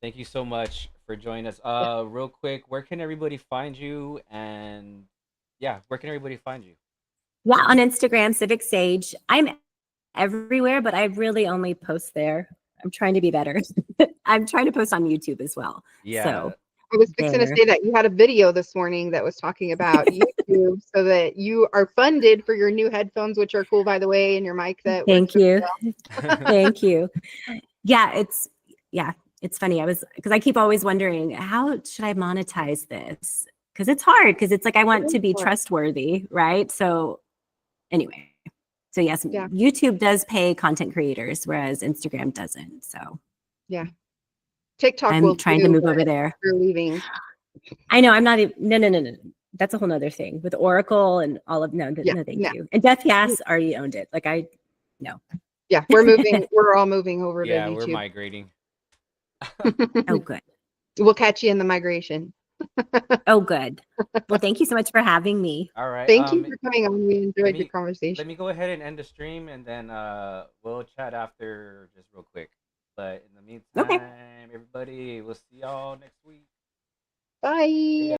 Thank you so much for joining us. Real quick, where can everybody find you? And yeah, where can everybody find you? Yeah, on Instagram, Civic Sage. I'm everywhere, but I really only post there. I'm trying to be better. I'm trying to post on YouTube as well. Yeah. So I was fixing to there. say that you had a video this morning that was talking about YouTube, so that you are funded for your new headphones, which are cool, by the way, and your mic that Thank works you. well. Thank you. Yeah, it's funny. Because I keep always wondering, how should I monetize this? Because it's hard, because it's like I want to be trustworthy, right? So anyway. So yes, Yeah. YouTube does pay content creators, whereas Instagram doesn't. So Yeah. TikTok I'm will trying to move over there. You're leaving. I know I'm not even, no. That's a whole nother thing with Oracle and all of, no, thank you. And Death Yass already owned it. Like no. Yeah, we're all moving over to Yeah, YouTube. we're migrating. Oh, good. We'll catch you in the migration. Oh, good. Well, thank you so much for having me. All right. Thank you for coming on. We enjoyed the Let conversation. me go ahead and end the stream, and then we'll chat after just real quick. But in the meantime, everybody, we'll see y'all next week. Bye.